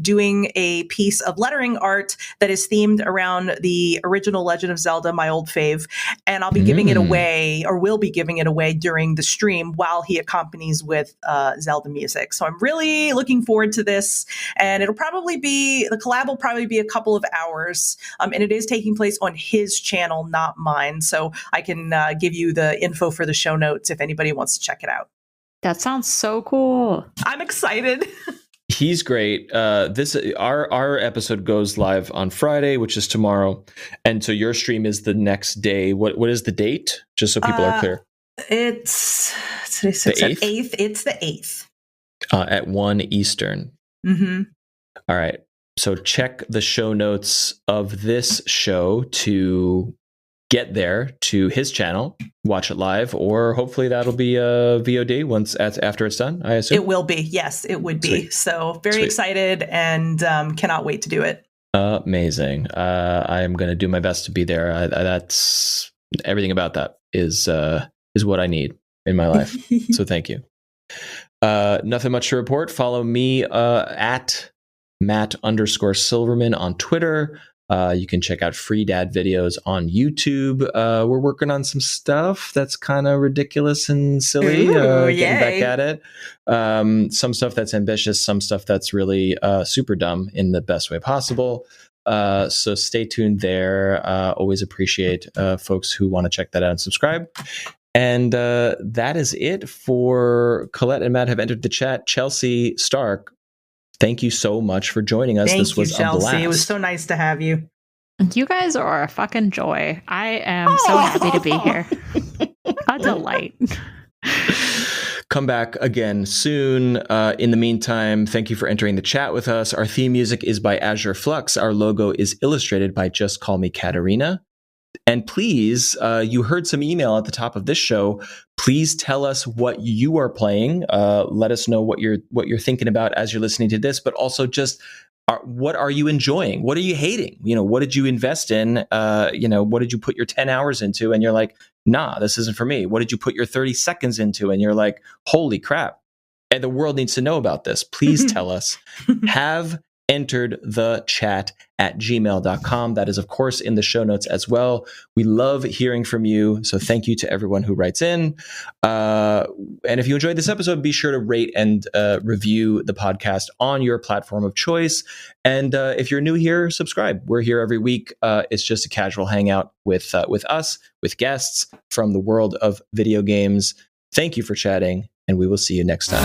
doing a piece of lettering art that is themed around the original Legend of Zelda, my old fave. And I'll be giving it away, or will be giving it away during the stream while he accompanies with Zelda music. So I'm really looking forward to this. And the collab will probably be a couple of hours. And it is taking place on his channel, not mine. So I can give you the info for the show notes if anybody wants to check it out. That sounds so cool. I'm excited. He's great. Our episode goes live on Friday, which is tomorrow, and so your stream is the next day. What is the date? Just so people are clear. It's the 8th. It's the 8th at 1 Eastern. Mm-hmm. All right. So check the show notes of this show to get there to his channel, watch it live, or hopefully that'll be a VOD after it's done, I assume. It will be. Yes, it would be. Sweet. So very excited and cannot wait to do it. Amazing. I am going to do my best to be there. That's everything about that is what I need in my life. So thank you. Nothing much to report. Follow me at Matt_Silverman on Twitter. You can check out Free Dad videos on YouTube. We're working on some stuff that's kind of ridiculous and silly. Getting back at it. Some stuff that's ambitious, some stuff that's really super dumb in the best way possible. So stay tuned there. Always appreciate folks who want to check that out and subscribe. And that is it for Colette and Matt Have Entered the Chat. Chelsea Stark, thank you so much for joining us. This was Chelsea. a blast. It was so nice to have you. You guys are a fucking joy. I am so happy to be here. A delight. Come back again soon. In the meantime, thank you for entering the chat with us. Our theme music is by Azure Flux. Our logo is illustrated by Just Call Me Katarina. And please, you heard some email at the top of this show. Please tell us what you are playing. Let us know what you're thinking about as you're listening to this, but also just what are you enjoying? What are you hating? What did you invest in? What did you put your 10 hours into? And you're like, nah, this isn't for me. What did you put your 30 seconds into? And you're like, holy crap. And the world needs to know about this. Please tell us. HaveEnteredTheChat@gmail.com. That is, of course, in the show notes as well. We love hearing from you. So thank you to everyone who writes in. And if you enjoyed this episode, be sure to rate and review the podcast on your platform of choice. And if you're new here, subscribe. We're here every week. It's just a casual hangout with us, with guests from the world of video games. Thank you for chatting, and we will see you next time.